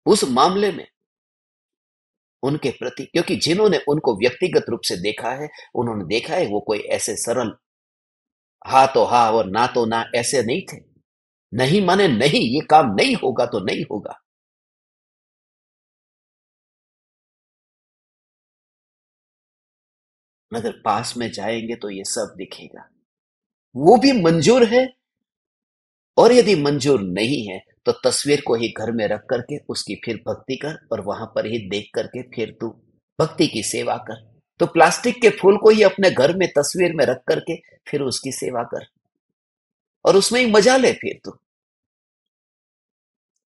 उस मामले में उनके प्रति, क्योंकि जिन्होंने उनको व्यक्तिगत रूप से देखा है, उन्होंने देखा है वो कोई ऐसे सरल हाँ तो हाँ और ना तो ना ऐसे नहीं थे। नहीं माने नहीं, ये काम नहीं होगा तो नहीं होगा। मगर पास में जाएंगे तो ये सब दिखेगा। वो भी मंजूर है, और यदि मंजूर नहीं है तो तस्वीर को ही घर में रख करके उसकी फिर भक्ति कर, और वहां पर ही देख करके फिर तू भक्ति की सेवा कर। तो प्लास्टिक के फूल को ही अपने घर में तस्वीर में रख करके फिर उसकी सेवा कर, और उसमें ही मजा ले फिर तू।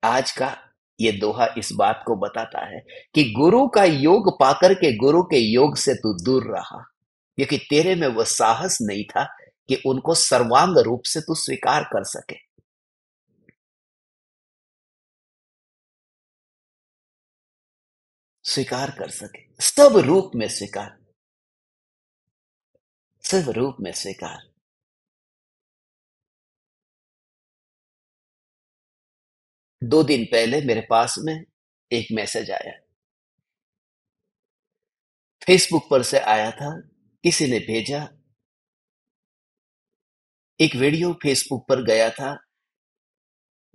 आज का ये दोहा इस बात को बताता है कि गुरु का योग पाकर के गुरु के योग से तू दूर रहा, क्योंकि तेरे में वह साहस नहीं था कि उनको सर्वांग रूप से तू स्वीकार कर सके। स्वीकार कर सके, सब रूप में स्वीकार, सब रूप में स्वीकार। 2 दिन पहले मेरे पास में एक मैसेज आया, फेसबुक पर से आया था, किसी ने भेजा, एक वीडियो फेसबुक पर गया था,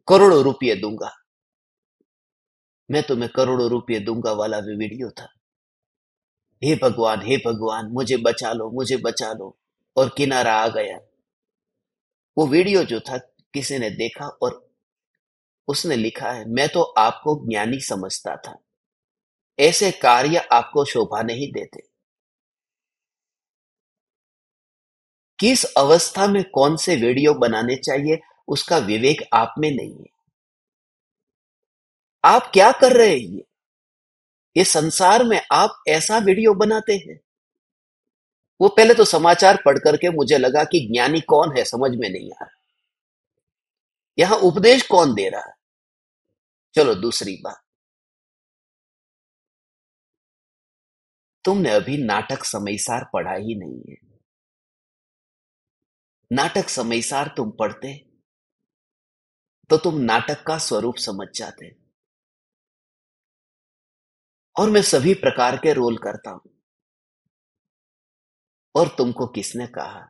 करोड़ों रुपये दूंगा, मैं तुम्हें करोड़ों रुपये दूंगा वाला भी वीडियो था। हे भगवान मुझे बचा लो, मुझे बचा लो, और किनारा आ गया। वो वीडियो जो था, किसी ने देखा और उसने लिखा है, मैं तो आपको ज्ञानी समझता था, ऐसे कार्य आपको शोभा नहीं देते। किस अवस्था में कौन से वीडियो बनाने चाहिए उसका विवेक आप में नहीं है। आप क्या कर रहे हैं? ये संसार में आप ऐसा वीडियो बनाते हैं। वो पहले तो समाचार पढ़ करके मुझे लगा कि ज्ञानी कौन है, समझ में नहीं आ रहा। यहां उपदेश कौन दे रहा है? चलो दूसरी बात, तुमने अभी नाटक समयसार पढ़ा ही नहीं है। नाटक समयसार तुम पढ़ते तो तुम नाटक का स्वरूप समझ जाते। और मैं सभी प्रकार के रोल करता हूं। और तुमको किसने कहा?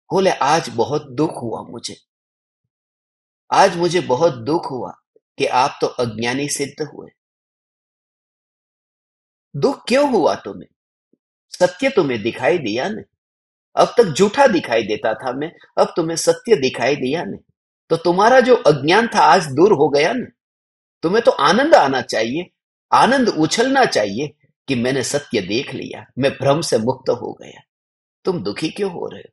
बोले आज बहुत दुख हुआ मुझे, आज मुझे बहुत दुख हुआ कि आप तो अज्ञानी सिद्ध हुए। दुख क्यों हुआ तुम्हें? सत्य तुम्हें दिखाई दिया न। अब तक झूठा दिखाई देता था मैं, अब तुम्हें सत्य दिखाई दिया न। तो तुम्हारा जो अज्ञान था आज दूर हो गया न। तुम्हें तो आनंद आना चाहिए, आनंद उछलना चाहिए कि मैंने सत्य देख लिया, मैं भ्रम से मुक्त हो गया। तुम दुखी क्यों हो रहे हो?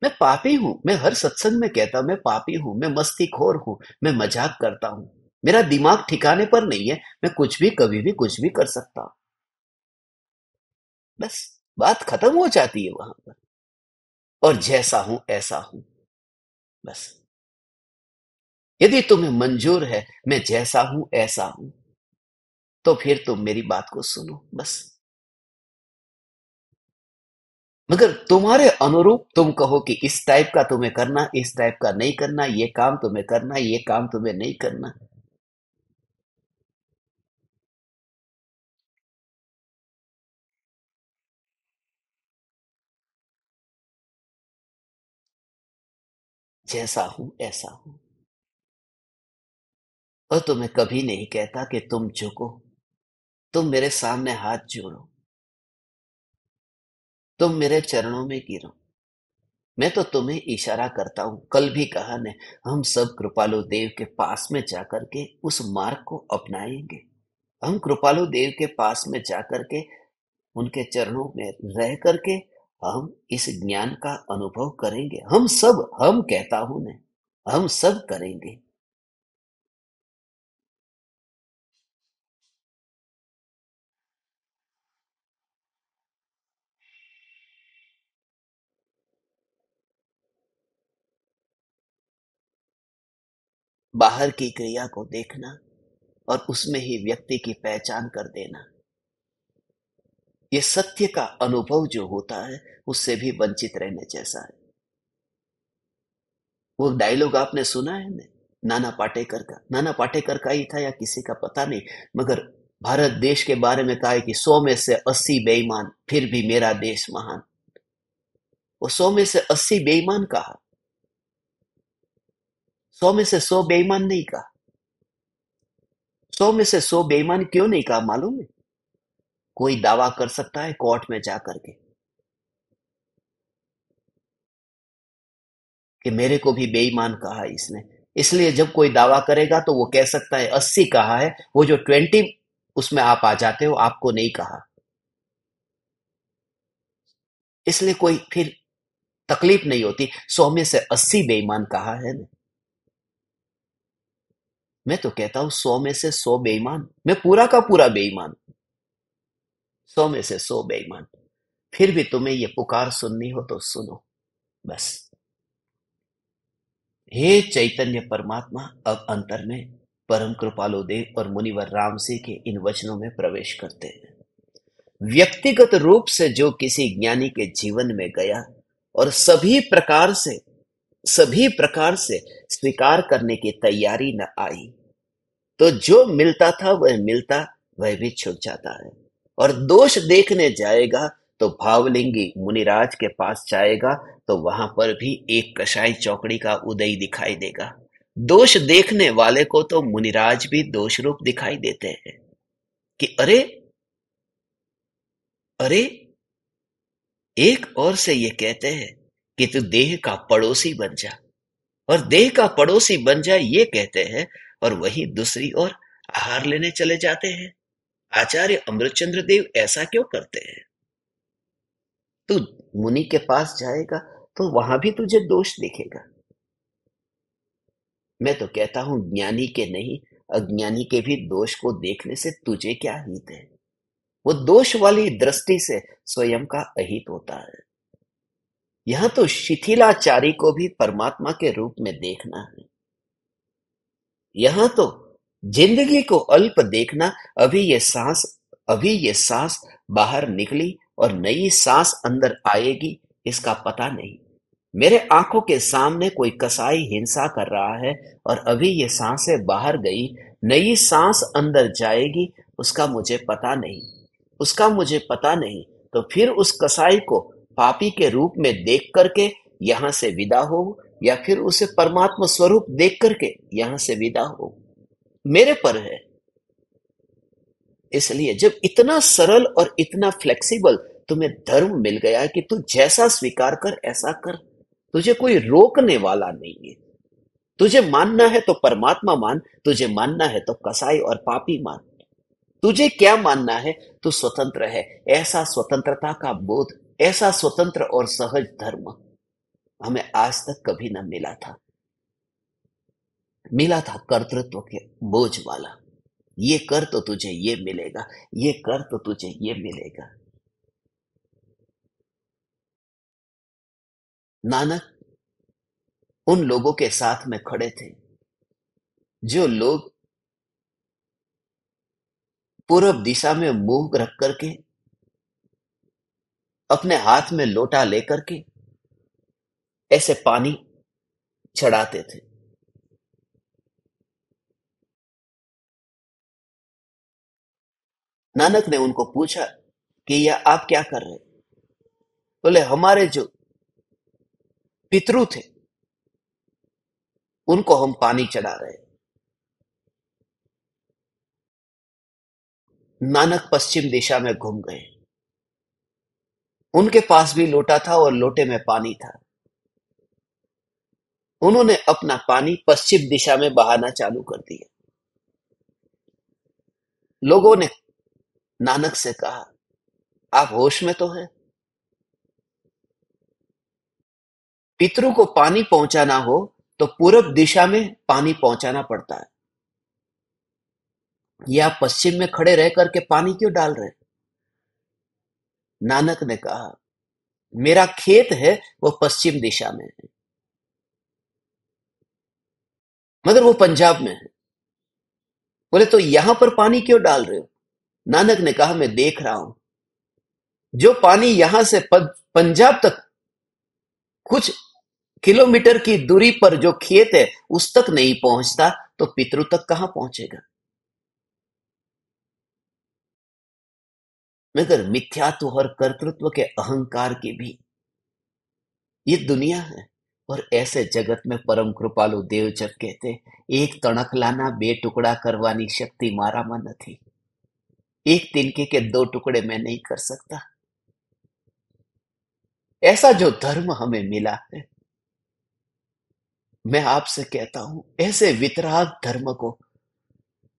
मैं पापी हूं, मैं हर सत्संग में कहता हूं मैं पापी हूं, मैं मस्तीखोर हूं, मैं मजाक करता हूं, मेरा दिमाग ठिकाने पर नहीं है, मैं कुछ भी कभी भी कुछ भी कर सकता हूं। बस बात खत्म हो जाती है वहां पर। और जैसा हूं ऐसा हूं, बस। यदि तुम्हें मंजूर है मैं जैसा हूं ऐसा हूं, तो फिर तुम मेरी बात को सुनो, बस। मगर तुम्हारे अनुरूप तुम कहो कि इस टाइप का तुम्हें करना, इस टाइप का नहीं करना, ये काम तुम्हें करना, ये काम तुम्हें नहीं करना। जैसा हूं ऐसा हूं। और तुम्हें कभी नहीं कहता कि तुम झुको, तुम मेरे सामने हाथ जोड़ो, तुम मेरे चरणों में गिरो। मैं तो तुम्हें इशारा करता हूं, कल भी कहा ने, हम सब कृपालु देव के पास में जाकर के उस मार्ग को अपनाएंगे। हम कृपालु देव के पास में जाकर के उनके चरणों में रह करके हम इस ज्ञान का अनुभव करेंगे। हम सब, हम कहता हूं ने, हम सब करेंगे। बाहर की क्रिया को देखना और उसमें ही व्यक्ति की पहचान कर देना, ये सत्य का अनुभव जो होता है उससे भी वंचित रहने जैसा है। वो डायलॉग आपने सुना है ना, नाना पाटेकर का? नाना पाटेकर का ही था या किसी का पता नहीं, मगर भारत देश के बारे में कहा है कि 100 में से 80 बेईमान, फिर भी मेरा देश महान। वो 100 में से 80 बेईमान कहा, 100 में से 100 बेईमान नहीं कहा। 100 में से 100 बेईमान क्यों नहीं कहा मालूम है? कोई दावा कर सकता है कोर्ट में जाकर के कि मेरे को भी बेईमान कहा इसने, इसलिए जब कोई दावा करेगा तो वो कह सकता है 80 कहा है, वो जो 20 उसमें आप आ जाते हो, आपको नहीं कहा। इसलिए कोई फिर तकलीफ नहीं होती। 100 में से 80 बेईमान कहा है ना। मैं तो कहता हूं 100 में से 100 बेईमान, मैं पूरा का पूरा बेईमान। 100 में से 100 बेईमान, फिर भी तुम्हें ये पुकार सुननी हो तो सुनो, बस। हे चैतन्य परमात्मा, अब अंतर में परम कृपालु देव और मुनिवर राम सिंह के इन वचनों में प्रवेश करते हैं। व्यक्तिगत रूप से जो किसी ज्ञानी के जीवन में गया और सभी प्रकार से स्वीकार करने की तैयारी न आई, तो जो मिलता था वह मिलता, वह भी छूट जाता है। और दोष देखने जाएगा तो भावलिंगी मुनिराज के पास जाएगा, तो वहां पर भी एक कसाई चौकड़ी का उदय दिखाई देगा। दोष देखने वाले को तो मुनिराज भी दोष रूप दिखाई देते हैं कि अरे अरे, एक और से ये कहते हैं कि तू देह का पड़ोसी बन जा, और देह का पड़ोसी बन जा ये कहते हैं, और वहीं दूसरी ओर आहार लेने चले जाते हैं। आचार्य अमृतचंद्र देव ऐसा क्यों करते हैं? तू मुनि के पास जाएगा तो वहां भी तुझे दोष दिखेगा। मैं तो कहता हूं ज्ञानी के नहीं, अज्ञानी के भी दोष को देखने से तुझे क्या हित है? वो दोष वाली दृष्टि से स्वयं का अहित होता है। यहां तो शिथिलाचारी को भी परमात्मा के रूप में देखना है। यहां तो जिंदगी को अल्प देखना। अभी ये सांस बाहर निकली और नई सांस अंदर आएगी, इसका पता नहीं। मेरे आंखों के सामने कोई कसाई हिंसा कर रहा है, और अभी ये सांसें बाहर गई, नई सांस अंदर जाएगी, उसका मुझे पता नहीं। उसका मुझे पता नहीं, तो फिर उस कसाई को पापी के रूप में देख करके यहां से विदा हो, या फिर उसे परमात्मा स्वरूप देख करके यहां से विदा हो, मेरे पर है। इसलिए जब इतना सरल और इतना फ्लेक्सिबल तुम्हें धर्म मिल गया है कि तू जैसा स्वीकार कर ऐसा कर, तुझे कोई रोकने वाला नहीं है। तुझे मानना है तो परमात्मा मान, तुझे मानना है तो कसाई और पापी मान। तुझे क्या मानना है? तू स्वतंत्र है। ऐसा स्वतंत्रता का बोध, ऐसा स्वतंत्र और सहज धर्म हमें आज तक कभी न मिला था। मिला था कर्तृत्व के बोझ वाला। ये कर तो तुझे ये मिलेगा, ये कर तो तुझे ये मिलेगा। नानक उन लोगों के साथ में खड़े थे, जो लोग पूर्व दिशा में मुंह रख करके, अपने हाथ में लोटा लेकर के ऐसे पानी चढ़ाते थे। नानक ने उनको पूछा कि यह आप क्या कर रहे? बोले हमारे जो पितरु थे उनको हम पानी चढ़ा रहे। नानक पश्चिम दिशा में घूम गए। उनके पास भी लोटा था और लोटे में पानी था। उन्होंने अपना पानी पश्चिम दिशा में बहाना चालू कर दिया। लोगों ने नानक से कहा, आप होश में तो हैं? पितरों को पानी पहुंचाना हो तो पूरब दिशा में पानी पहुंचाना पड़ता है। ये आप पश्चिम में खड़े रह करके पानी क्यों डाल रहे? नानक ने कहा, मेरा खेत है वो पश्चिम दिशा में है, मगर वो पंजाब में है। बोले तो यहां पर पानी क्यों डाल रहे हो? नानक ने कहा, मैं देख रहा हूं, जो पानी यहां से पंजाब तक कुछ किलोमीटर की दूरी पर जो खेत है उस तक नहीं पहुंचता, तो पितरु तक कहां पहुंचेगा? मगर मिथ्यात्व और कर्तृत्व के अहंकार की भी ये दुनिया है। और ऐसे जगत में परम कृपालु देव जब कहते, एक तणक लाना बे टुकड़ा करवानी शक्ति माराમાં નથી, एक तिनके के दो टुकड़े मैं नहीं कर सकता। ऐसा जो धर्म हमें मिला है, मैं आपसे कहता हूं, ऐसे वितराग धर्म को,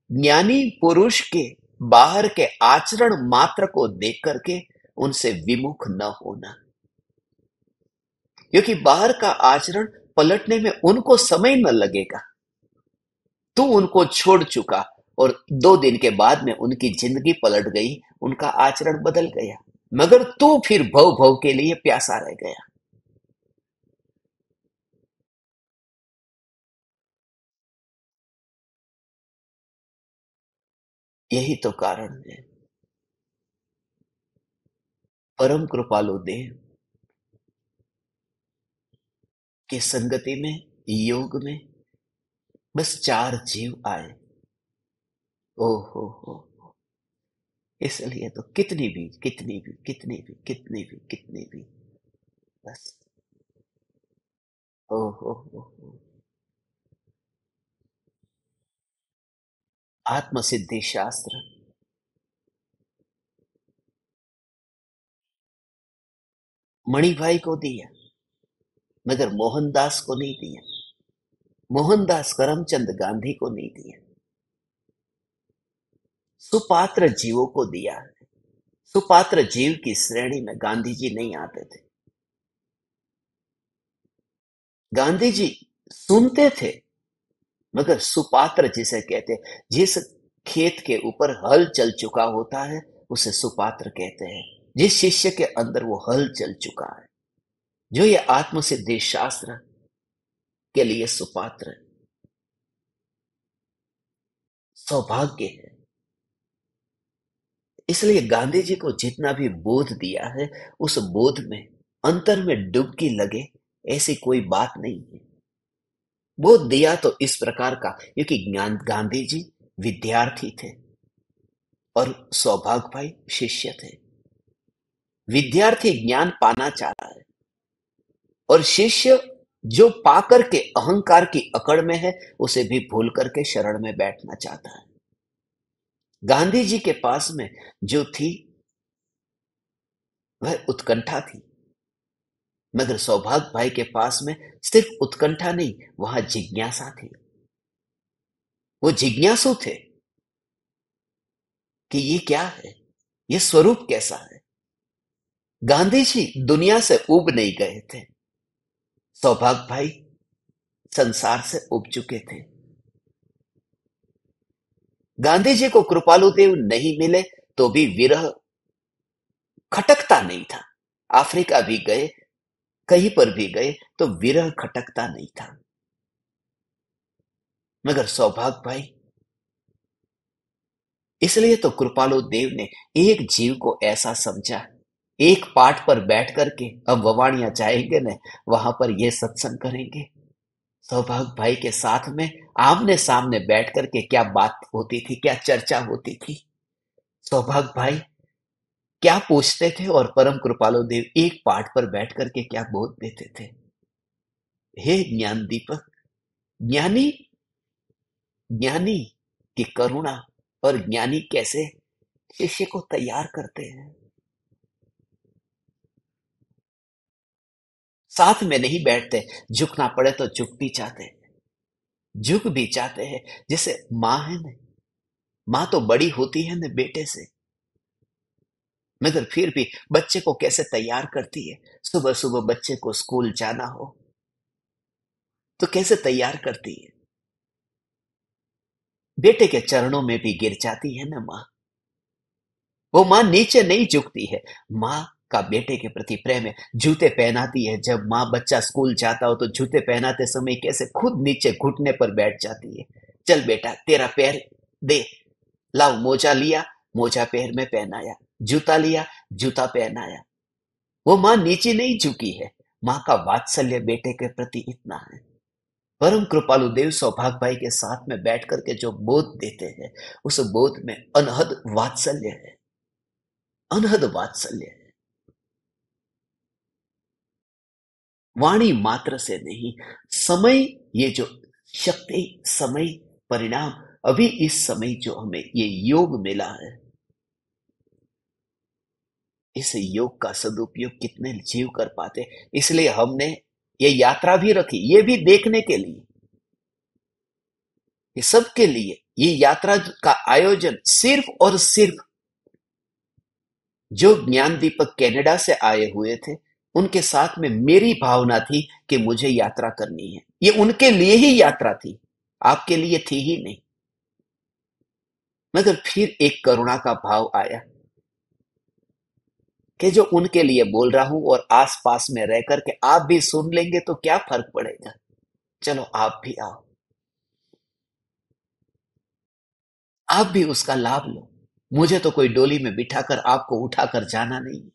ज्ञानी पुरुष के बाहर के आचरण मात्र को देख करके उनसे विमुख न होना, क्योंकि बाहर का आचरण पलटने में उनको समय न लगेगा। तू उनको छोड़ चुका, और 2 दिन के बाद में उनकी जिंदगी पलट गई, उनका आचरण बदल गया, मगर तू फिर भव भव के लिए प्यासा रह गया। यही तो कारण है। परम कृपालु देव की संगति में, योग में बस 4 जीव आए। ओ हो, इसलिए तो कितनी भी बस। ओ हो। आत्मसिद्धि शास्त्र मणिभाई को दिया, मगर मोहनदास को नहीं दिया। मोहनदास करमचंद गांधी को नहीं दिया। सुपात्र जीवों को दिया। सुपात्र जीव की श्रेणी में गांधी जी नहीं आते थे। गांधी जी सुनते थे, मगर सुपात्र जिसे कहते, जिस खेत के ऊपर हल चल चुका होता है उसे सुपात्र कहते हैं। जिस शिष्य के अंदर वो हल चल चुका है, जो ये आत्मसिद्धि शास्त्र के लिए सुपात्र है, सौभाग्य है। इसलिए गांधी जी को जितना भी बोध दिया है, उस बोध में अंतर में डुबकी लगे ऐसी कोई बात नहीं है। बोध दिया तो इस प्रकार का, क्योंकि ज्ञान गांधी जी विद्यार्थी थे और सौभाग्य भाई शिष्य थे। विद्यार्थी ज्ञान पाना चाह रहा है और शिष्य जो पाकर के अहंकार की अकड़ में है उसे भी भूल करके शरण में बैठना चाहता है। गांधी जी के पास में जो थी वह उत्कंठा थी, मगर सौभाग्य भाई के पास में सिर्फ उत्कंठा नहीं, वहां जिज्ञासा थी। वो जिज्ञासु थे कि ये क्या है, ये स्वरूप कैसा है। गांधी जी दुनिया से उब नहीं गए थे, सौभाग्य भाई संसार से उब चुके थे। गांधी जी को कृपालु देव नहीं मिले तो भी विरह खटकता नहीं था। अफ्रीका भी गए, कहीं पर भी गए तो विरह खटकता नहीं था। मगर सौभाग्य भाई, इसलिए तो कृपालु देव ने एक जीव को ऐसा समझा, एक पाठ पर बैठ करके, अब ववाणिया जाएंगे न, वहां पर ये सत्संग करेंगे। सौभाग्य भाई के साथ में आमने सामने बैठ करके क्या बात होती थी, क्या चर्चा होती थी। सौभाग्य भाई क्या पूछते थे और परम कृपालु देव एक पाठ पर बैठ करके क्या बोध देते थे। हे ज्ञान दीपक, ज्ञानी, ज्ञानी की करुणा और ज्ञानी कैसे शिष्य को तैयार करते हैं। साथ में नहीं बैठते, झुकना पड़े तो झुक भी चाहते हैं, झुक भी चाहते हैं। जैसे माँ है न, माँ तो बड़ी होती है न बेटे से, मगर फिर भी बच्चे को कैसे तैयार करती है। सुबह सुबह बच्चे को स्कूल जाना हो तो कैसे तैयार करती है। बेटे के चरणों में भी गिर जाती है ना माँ। वो माँ नीचे नहीं झुकती है। माँ का बेटे के प्रति प्रेम है, जूते पहनाती है। जब माँ बच्चा स्कूल जाता हो तो जूते पहनाते समय कैसे खुद नीचे घुटने पर बैठ जाती है। चल बेटा तेरा पैर दे, लाओ मोजा लिया, मोजा पैर में पहनाया, जूता लिया, जूता पहनाया। वो माँ नीचे नहीं झुकी है। माँ का वात्सल्य बेटे के प्रति इतना है। परम कृपालु देव सौभाग्य भाई के साथ में बैठ करके जो बोध देते हैं, उस बोध में अनहद वात्सल्य है, अनहद वात्सल्य है। वाणी मात्र से नहीं, समय, ये जो शक्ति, समय, परिणाम, अभी इस समय जो हमें ये योग मिला है, इस योग का सदुपयोग कितने जीव कर पाते। इसलिए हमने ये यात्रा भी रखी, ये भी देखने के लिए, ये सबके लिए ये यात्रा का आयोजन सिर्फ और सिर्फ जो ज्ञान दीपक कनाडा से आए हुए थे उनके साथ में मेरी भावना थी कि मुझे यात्रा करनी है। ये उनके लिए ही यात्रा थी, आपके लिए थी ही नहीं। मगर फिर एक करुणा का भाव आया कि जो उनके लिए बोल रहा हूं और आस पास में रह करके आप भी सुन लेंगे तो क्या फर्क पड़ेगा। चलो आप भी आओ, आप भी उसका लाभ लो। मुझे तो कोई डोली में बिठाकर आपको उठाकर जाना नहीं है।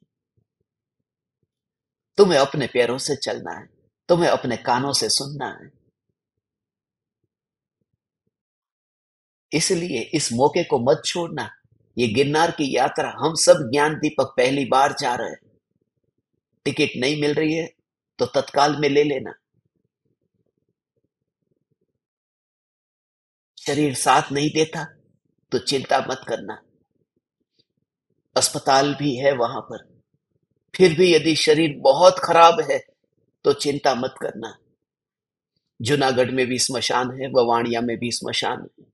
तुम्हें अपने पैरों से चलना है, तुम्हें अपने कानों से सुनना है। इसलिए इस मौके को मत छोड़ना। ये गिरनार की यात्रा हम सब ज्ञान दीपक पहली बार जा रहे हैं। टिकट नहीं मिल रही है तो तत्काल में ले लेना। शरीर साथ नहीं देता तो चिंता मत करना, अस्पताल भी है वहां पर। फिर भी यदि शरीर बहुत खराब है तो चिंता मत करना। जूनागढ़ में भी स्मशान है, ववाणिया में भी स्मशान है।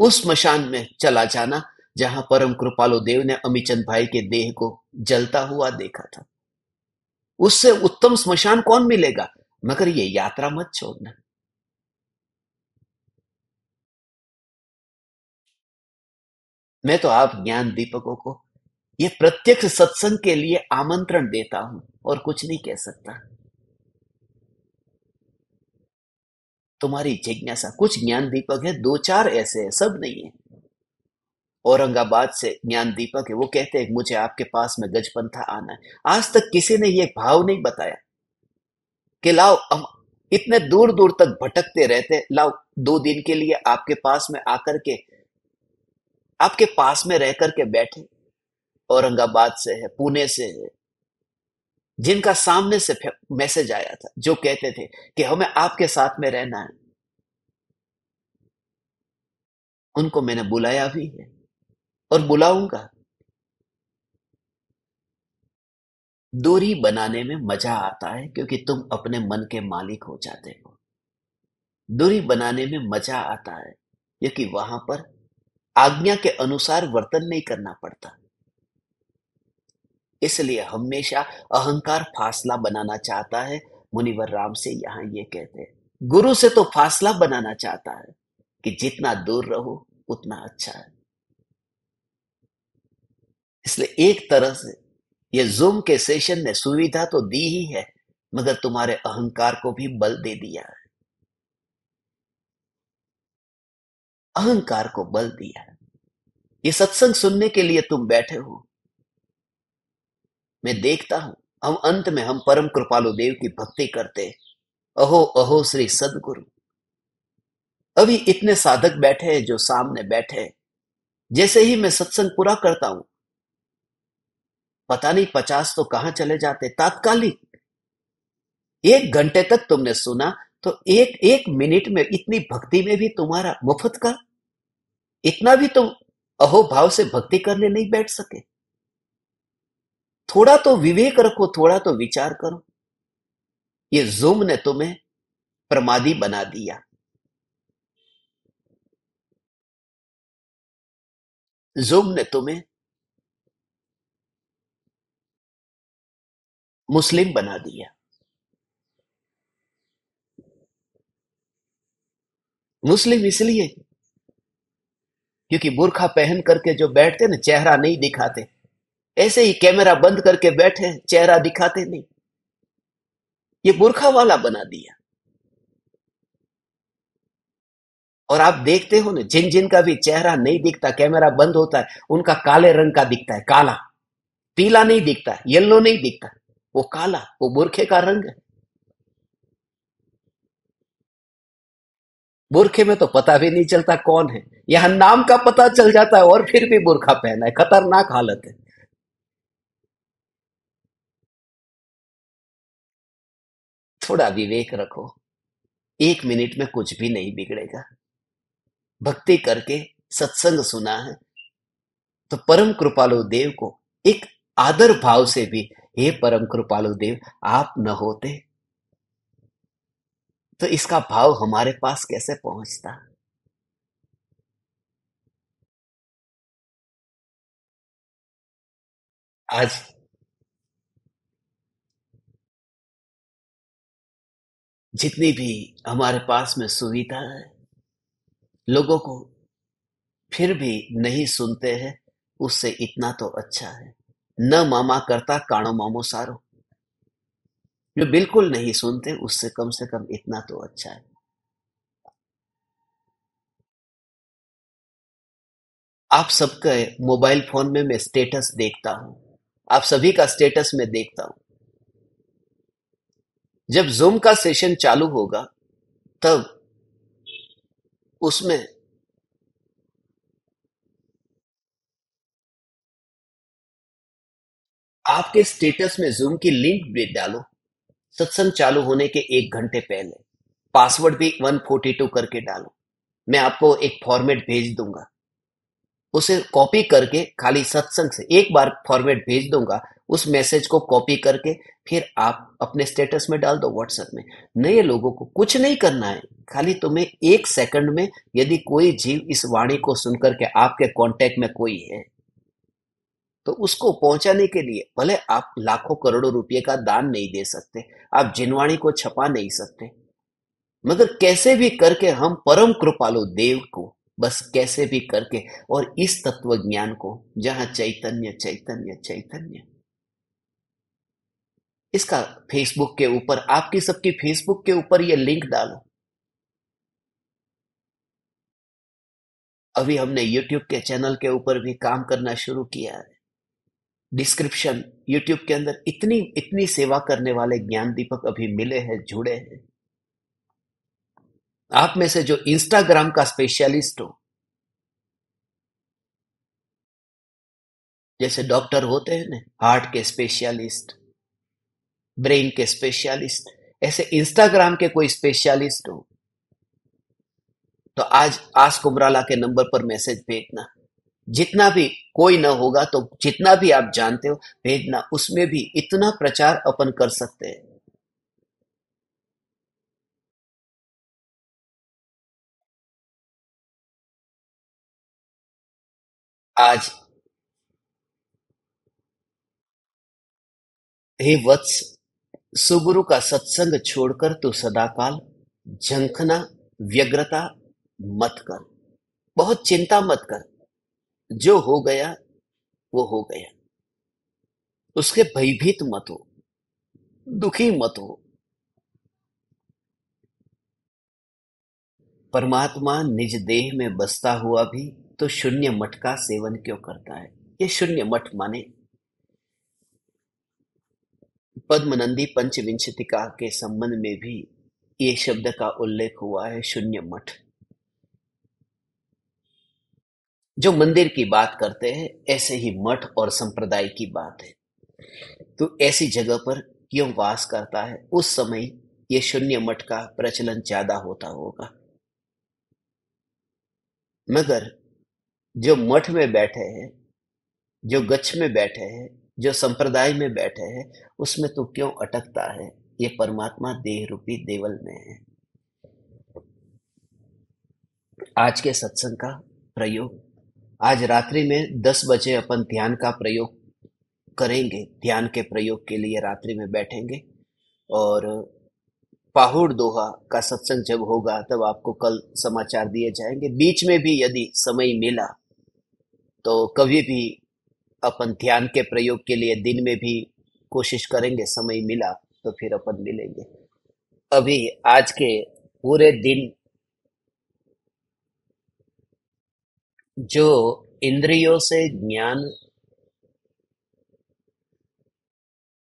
उस स्मशान में चला जाना जहां परम कृपालु देव ने अमीचंद भाई के देह को जलता हुआ देखा था। उससे उत्तम स्मशान कौन मिलेगा? मगर ये यात्रा मत छोड़ना। मैं तो आप ज्ञान दीपकों को ये प्रत्यक्ष सत्संग के लिए आमंत्रण देता हूं और कुछ नहीं कह सकता। तुम्हारी जिज्ञासा, कुछ ज्ञान दीपक है, दो चार ऐसे हैं, सब नहीं है। औरंगाबाद से ज्ञान दीपक है, वो कहते हैं मुझे आपके पास में गजपंथा आना है। आज तक किसी ने ये भाव नहीं बताया कि लाओ हम इतने दूर दूर तक भटकते रहते, लाओ 2 दिन के लिए आपके पास में आकर के, आपके पास में रह करके बैठे। औरंगाबाद से है, पुणे से है, जिनका सामने से मैसेज आया था, जो कहते थे कि हमें आपके साथ में रहना है, उनको मैंने बुलाया भी है और बुलाऊंगा। दूरी बनाने में मजा आता है क्योंकि तुम अपने मन के मालिक हो जाते हो। दूरी बनाने में मजा आता है क्योंकि वहां पर आज्ञा के अनुसार वर्तन नहीं करना पड़ता। इसलिए हमेशा अहंकार फासला बनाना चाहता है। मुनिवर राम से यहाँ ये कहते हैं, गुरु से तो फासला बनाना चाहता है कि जितना दूर रहो उतना अच्छा है। इसलिए एक तरह से ये जूम के सेशन ने सुविधा तो दी ही है, मगर तुम्हारे अहंकार को भी बल दे दिया है। अहंकार को बल दिया है। ये सत्संग सुनने के लिए तुम बैठे हो। मैं देखता हूं, हम अंत में हम परम कृपालु देव की भक्ति करते। अहो अहो श्री सदगुरु। अभी इतने साधक बैठे हैं जो सामने बैठे हैं। जैसे ही मैं सत्संग पूरा करता हूं, पता नहीं 50 तो कहां चले जाते तात्कालिक। 1 घंटे तक तुमने सुना तो एक एक मिनट में इतनी भक्ति में भी तुम्हारा मुफ्त का, इतना भी तुम अहो भाव से भक्ति करने नहीं बैठ सके। थोड़ा तो विवेक रखो, थोड़ा तो विचार करो। ये जूम ने तुम्हें प्रमादी बना दिया। जूम ने तुम्हें मुस्लिम बना दिया। मुस्लिम इसलिए क्योंकि बुर्खा पहन करके जो बैठते ना, चेहरा नहीं दिखाते। ऐसे ही कैमरा बंद करके बैठे, चेहरा दिखाते नहीं। ये बुर्खा वाला बना दिया। और आप देखते हो ना, जिन जिन का भी चेहरा नहीं दिखता, कैमरा बंद होता है, उनका काले रंग का दिखता है, काला। पीला नहीं दिखता, येलो नहीं दिखता, वो काला, वो बुरखे का रंग है। बुरखे में तो पता भी नहीं चलता कौन है, यहां नाम का पता चल जाता है और फिर भी बुरखा पहना है। खतरनाक हालत है। थोड़ा विवेक रखो। 1 मिनट में कुछ भी नहीं बिगड़ेगा। भक्ति करके सत्संग सुना है तो परम कृपालु देव को एक आदर भाव से भी, हे परम कृपालु देव, आप न होते तो इसका भाव हमारे पास कैसे पहुंचता। आज जितनी भी हमारे पास में सुविधा है, लोगों को फिर भी नहीं सुनते हैं, उससे इतना तो अच्छा है। न मामा करता काणो मामो सारो। जो बिल्कुल नहीं सुनते, उससे कम से कम इतना तो अच्छा है। आप सबके मोबाइल फोन में मैं स्टेटस देखता हूं, आप सभी का स्टेटस में देखता हूं। जब जूम का सेशन चालू होगा तब उसमें आपके स्टेटस में जूम की लिंक भी डालो, सत्संग चालू होने के 1 घंटे पहले। पासवर्ड भी 142 करके डालो। मैं आपको एक फॉर्मेट भेज दूंगा, उसे कॉपी करके, खाली सत्संग से एक बार फॉर्मेट भेज दूंगा, उस मैसेज को कॉपी करके फिर आप अपने स्टेटस में डाल दो व्हाट्सएप में। नए लोगों को कुछ नहीं करना है, खाली तुम्हें 1 सेकंड में, यदि कोई जीव इस वाणी को सुनकर के आपके कांटेक्ट में कोई है, तो उसको पहुंचाने के लिए भले आप लाखों करोड़ों रुपए का दान नहीं दे सकते, आप जिनवाणी को छपा नहीं सकते, मगर कैसे भी करके हम परम कृपालु देव को, बस कैसे भी करके, और इस तत्व ज्ञान को, जहां चैतन्य चैतन्य चैतन्य, इसका फेसबुक के ऊपर, आपकी सबकी फेसबुक के ऊपर ये लिंक डालो। अभी हमने यूट्यूब के चैनल के ऊपर भी काम करना शुरू किया है। डिस्क्रिप्शन यूट्यूब के अंदर इतनी इतनी सेवा करने वाले ज्ञान दीपक अभी मिले हैं, जुड़े हैं। आप में से जो इंस्टाग्राम का स्पेशलिस्ट हो, जैसे डॉक्टर होते हैं ना, हार्ट के स्पेशलिस्ट, ब्रेन के स्पेशलिस्ट, ऐसे इंस्टाग्राम के कोई स्पेशलिस्ट हो, तो आज आस कुमराला के नंबर पर मैसेज भेजना। जितना भी, कोई ना होगा तो जितना भी आप जानते हो भेजना, उसमें भी इतना प्रचार अपन कर सकते हैं। आज, हे वत्स, सुगुरु का सत्संग छोड़कर तू सदाकाल झंखना, व्यग्रता मत कर, बहुत चिंता मत कर। जो हो गया वो हो गया, उसके भयभीत मत हो, दुखी मत हो। परमात्मा निज देह में बसता हुआ भी तो शून्य मठ का सेवन क्यों करता है? ये शून्य मठ माने पद्मनंदी पंचविंशतिका के संबंध में भी ये शब्द का उल्लेख हुआ है, शून्य मठ। जो मंदिर की बात करते हैं, ऐसे ही मठ और संप्रदाय की बात है। तो ऐसी जगह पर क्यों वास करता है? उस समय ये शून्य मठ का प्रचलन ज्यादा होता होगा। मगर जो मठ में बैठे हैं, जो गच्छ में बैठे हैं, जो संप्रदाय में बैठे हैं, उसमें तू क्यों अटकता है? ये परमात्मा देह रूपी देवल में है। आज के सत्संग का प्रयोग, आज रात्रि में 10 बजे अपन ध्यान का प्रयोग करेंगे। ध्यान के प्रयोग के लिए रात्रि में बैठेंगे, और पाहुड़ दोहा का सत्संग जब होगा तब आपको कल समाचार दिए जाएंगे। बीच में भी यदि समय मिला तो कभी भी अपन ध्यान के प्रयोग के लिए दिन में भी कोशिश करेंगे, समय मिला तो फिर अपन मिलेंगे। अभी आज के पूरे दिन जो इंद्रियों से ज्ञान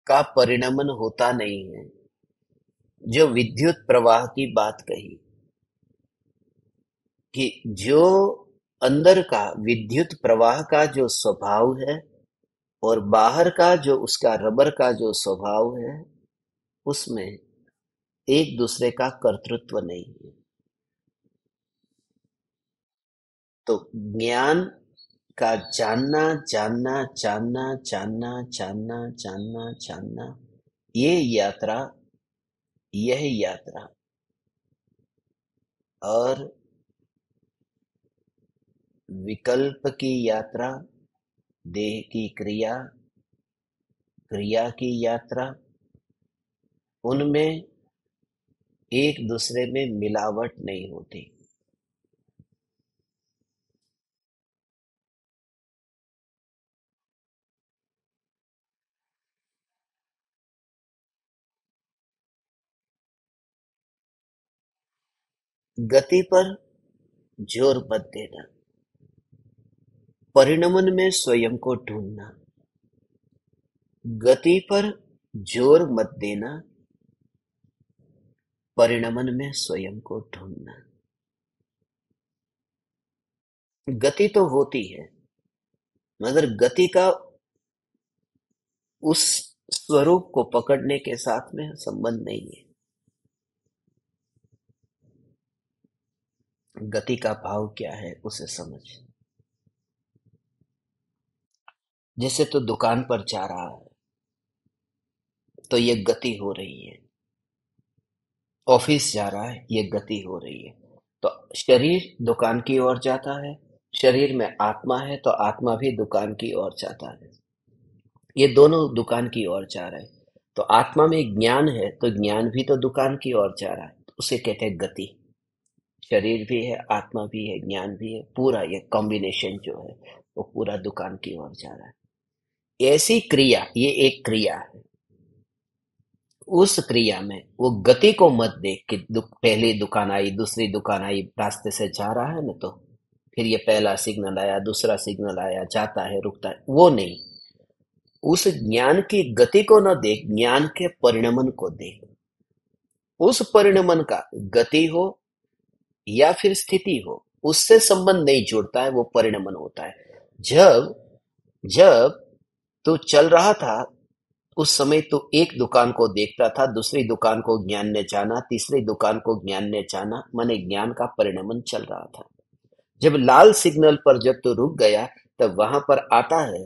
का परिणमन होता नहीं है, जो विद्युत प्रवाह की बात कही, कि जो अंदर का विद्युत प्रवाह का जो स्वभाव है और बाहर का जो उसका रबर का जो स्वभाव है, उसमें एक दूसरे का कर्तृत्व नहीं है। तो ज्ञान का जानना जानना जानना जानना जानना जानना जानना, ये यात्रा, यह यात्रा, और विकल्प की यात्रा, देह की क्रिया, क्रिया की यात्रा, उनमें एक दूसरे में मिलावट नहीं होती। गति पर जोर मत देना, परिणमन में स्वयं को ढूंढना। गति पर जोर मत देना, परिणमन में स्वयं को ढूंढना। गति तो होती है, मगर गति का उस स्वरूप को पकड़ने के साथ में संबंध नहीं है। गति का भाव क्या है उसे समझ। जैसे तो दुकान पर जा रहा है तो ये गति हो रही है, ऑफिस जा रहा है ये गति हो रही है। तो शरीर दुकान की ओर जाता है, शरीर में आत्मा है तो आत्मा भी दुकान की ओर जाता है। ये दोनों दुकान की ओर जा रहे हैं। तो आत्मा में ज्ञान है तो ज्ञान भी तो दुकान की ओर जा रहा है, तो उसे कहते हैं गति। शरीर भी है, आत्मा भी है, ज्ञान भी है, पूरा ये कॉम्बिनेशन जो है वो पूरा दुकान की ओर जा रहा है। ऐसी क्रिया, ये एक क्रिया है। उस क्रिया में वो गति को मत देख कि पहली दुकान आई, दूसरी दुकान आई, रास्ते से जा रहा है ना, तो फिर ये पहला सिग्नल आया, दूसरा सिग्नल आया, जाता है, रुकता है, वो नहीं। उस ज्ञान की गति को न देख, ज्ञान के परिणमन को देख। उस परिणमन का गति हो या फिर स्थिति हो, उससे संबंध नहीं जुड़ता है, वो परिणमन होता है। जब जब तू चल रहा था उस समय तो एक दुकान को देखता था, दूसरी दुकान को ज्ञान ने जाना, तीसरी दुकान को ज्ञान ने जाना, माने ज्ञान का परिणमन चल रहा था। जब लाल सिग्नल पर जब तू रुक गया तब वहां पर आता है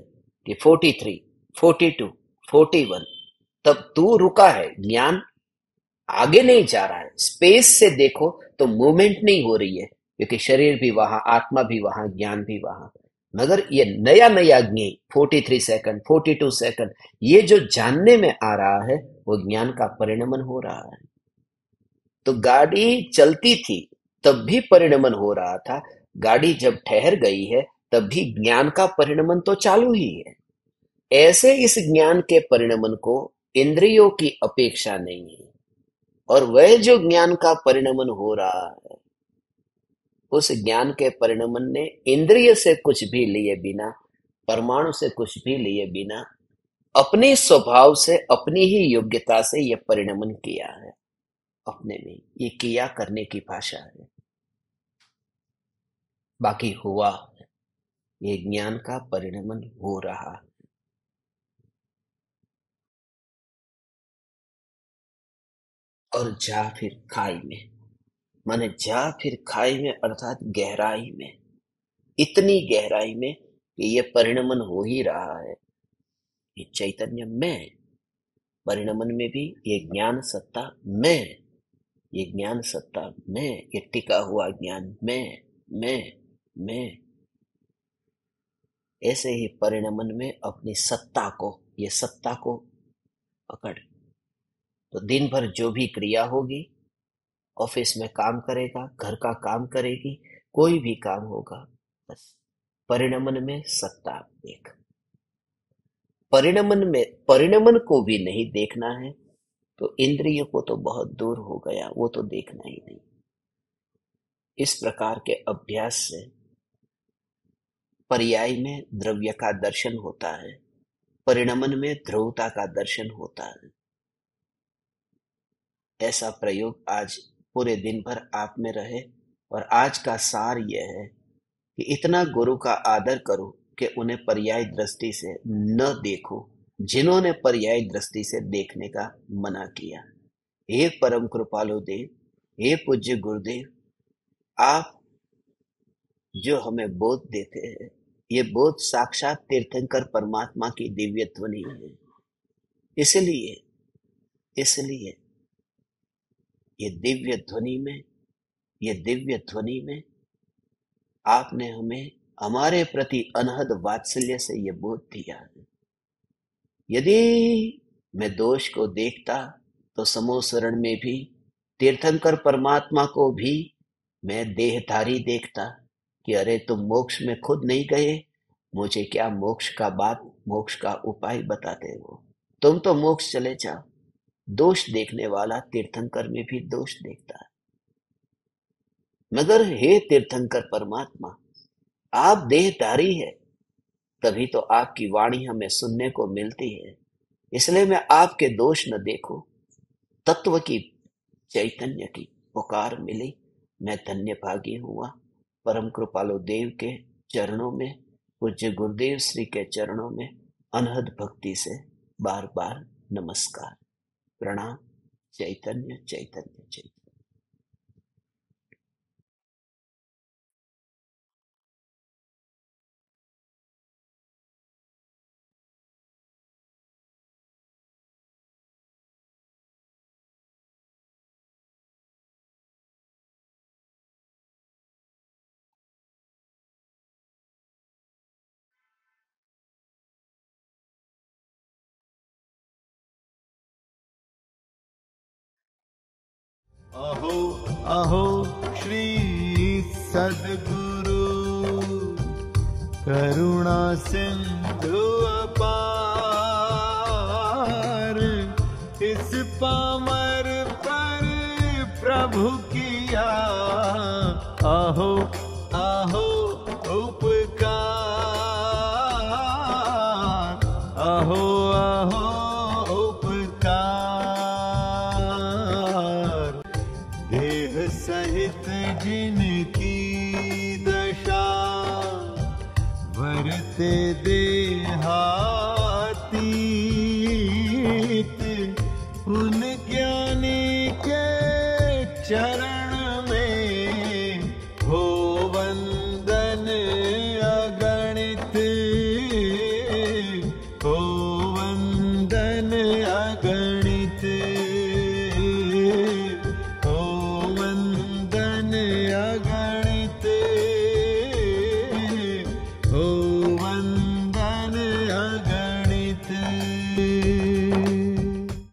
कि 43, 42, 41, तब तू रुका है, ज्ञान आगे नहीं जा रहा है। स्पेस से देखो तो मूवमेंट नहीं हो रही है, क्योंकि शरीर भी वहां, आत्मा भी वहां, ज्ञान भी वहां। मगर ये नया नया ज्ञान 43 सेकंड, 42 सेकंड, ये जो जानने में आ रहा है वो ज्ञान का परिणमन हो रहा है। तो गाड़ी चलती थी तब भी परिणमन हो रहा था, गाड़ी जब ठहर गई है तब भी ज्ञान का परिणमन तो चालू ही है। ऐसे इस ज्ञान के परिणमन को इंद्रियों की अपेक्षा नहीं है। और वह जो ज्ञान का परिणमन हो रहा है, उस ज्ञान के परिणमन ने इंद्रिय से कुछ भी लिए बिना, परमाणु से कुछ भी लिए बिना, अपने स्वभाव से, अपनी ही योग्यता से यह परिणमन किया है। अपने में ये किया करने की भाषा है, बाकी हुआ, ये ज्ञान का परिणमन हो रहा है। और जा फिर खाई में, माने जा फिर खाई में, अर्थात गहराई में, इतनी गहराई में कि ये परिणमन हो ही रहा है। ये चैतन्य में, परिणमन में भी ये ज्ञान सत्ता में, ये ज्ञान सत्ता में, ये टिका हुआ ज्ञान में। ऐसे ही परिणमन में अपनी सत्ता को, ये सत्ता को पकड़। तो दिन भर जो भी क्रिया होगी, ऑफिस में काम करेगा, घर का काम करेगी, कोई भी काम होगा, बस परिणमन में सत्ता देख। परिणमन में, परिणमन को भी नहीं देखना है तो इंद्रिय को तो बहुत दूर हो गया, वो तो देखना ही नहीं। इस प्रकार के अभ्यास से पर्याय में द्रव्य का दर्शन होता है, परिणमन में ध्रुवता का दर्शन होता है। ऐसा प्रयोग आज पूरे दिन भर आप में रहे। और आज का सार यह है कि इतना गुरु का आदर करो कि उन्हें पर्याय दृष्टि से न देखो, जिन्होंने पर्याय दृष्टि से देखने का मना किया। हे परम कृपालु देव, हे पूज्य गुरुदेव, आप जो हमें बोध देते हैं, ये बोध साक्षात तीर्थंकर परमात्मा की दिव्य ध्वनि है। इसलिए इसलिए ये दिव्य ध्वनि में, ये दिव्य ध्वनि में आपने हमें हमारे प्रति अनहद वात्सल्य से ये बोध दिया है। यदि मैं दोष को देखता तो समोसरण में भी तीर्थंकर परमात्मा को भी मैं देहधारी देखता कि अरे तुम मोक्ष में खुद नहीं गए, मुझे क्या मोक्ष का बात, मोक्ष का उपाय बताते हो, तुम तो मोक्ष चले जाओ। दोष देखने वाला तीर्थंकर में भी दोष देखता है। मगर हे तीर्थंकर परमात्मा, आप देहधारी है, तभी तो आपकी वाणी हमें सुनने को मिलती है। इसलिए मैं आपके दोष न देखूं, तत्व की, चैतन्य की पुकार मिली, मैं धन्य भागी हुआ। परम कृपालु देव के चरणों में, पूज्य गुरुदेव श्री के चरणों में अनहद भक्ति से बार बार नमस्कार, प्रणाम। चैतन्य चैतन्य चैतन्य। अहो अहो श्री सद्गुरु करुणा सिंधु अपार, इस पामर पर प्रभु किया अहो अहो उपकार, अहो अहो उपकार। देह सहित जिनकी दशा वरते देहातीत, उन ज्ञानी के चरण में हो वंदन अगणित, हो वंदन अगणित, हो वंदन अगणित, हो वंदन अगणित।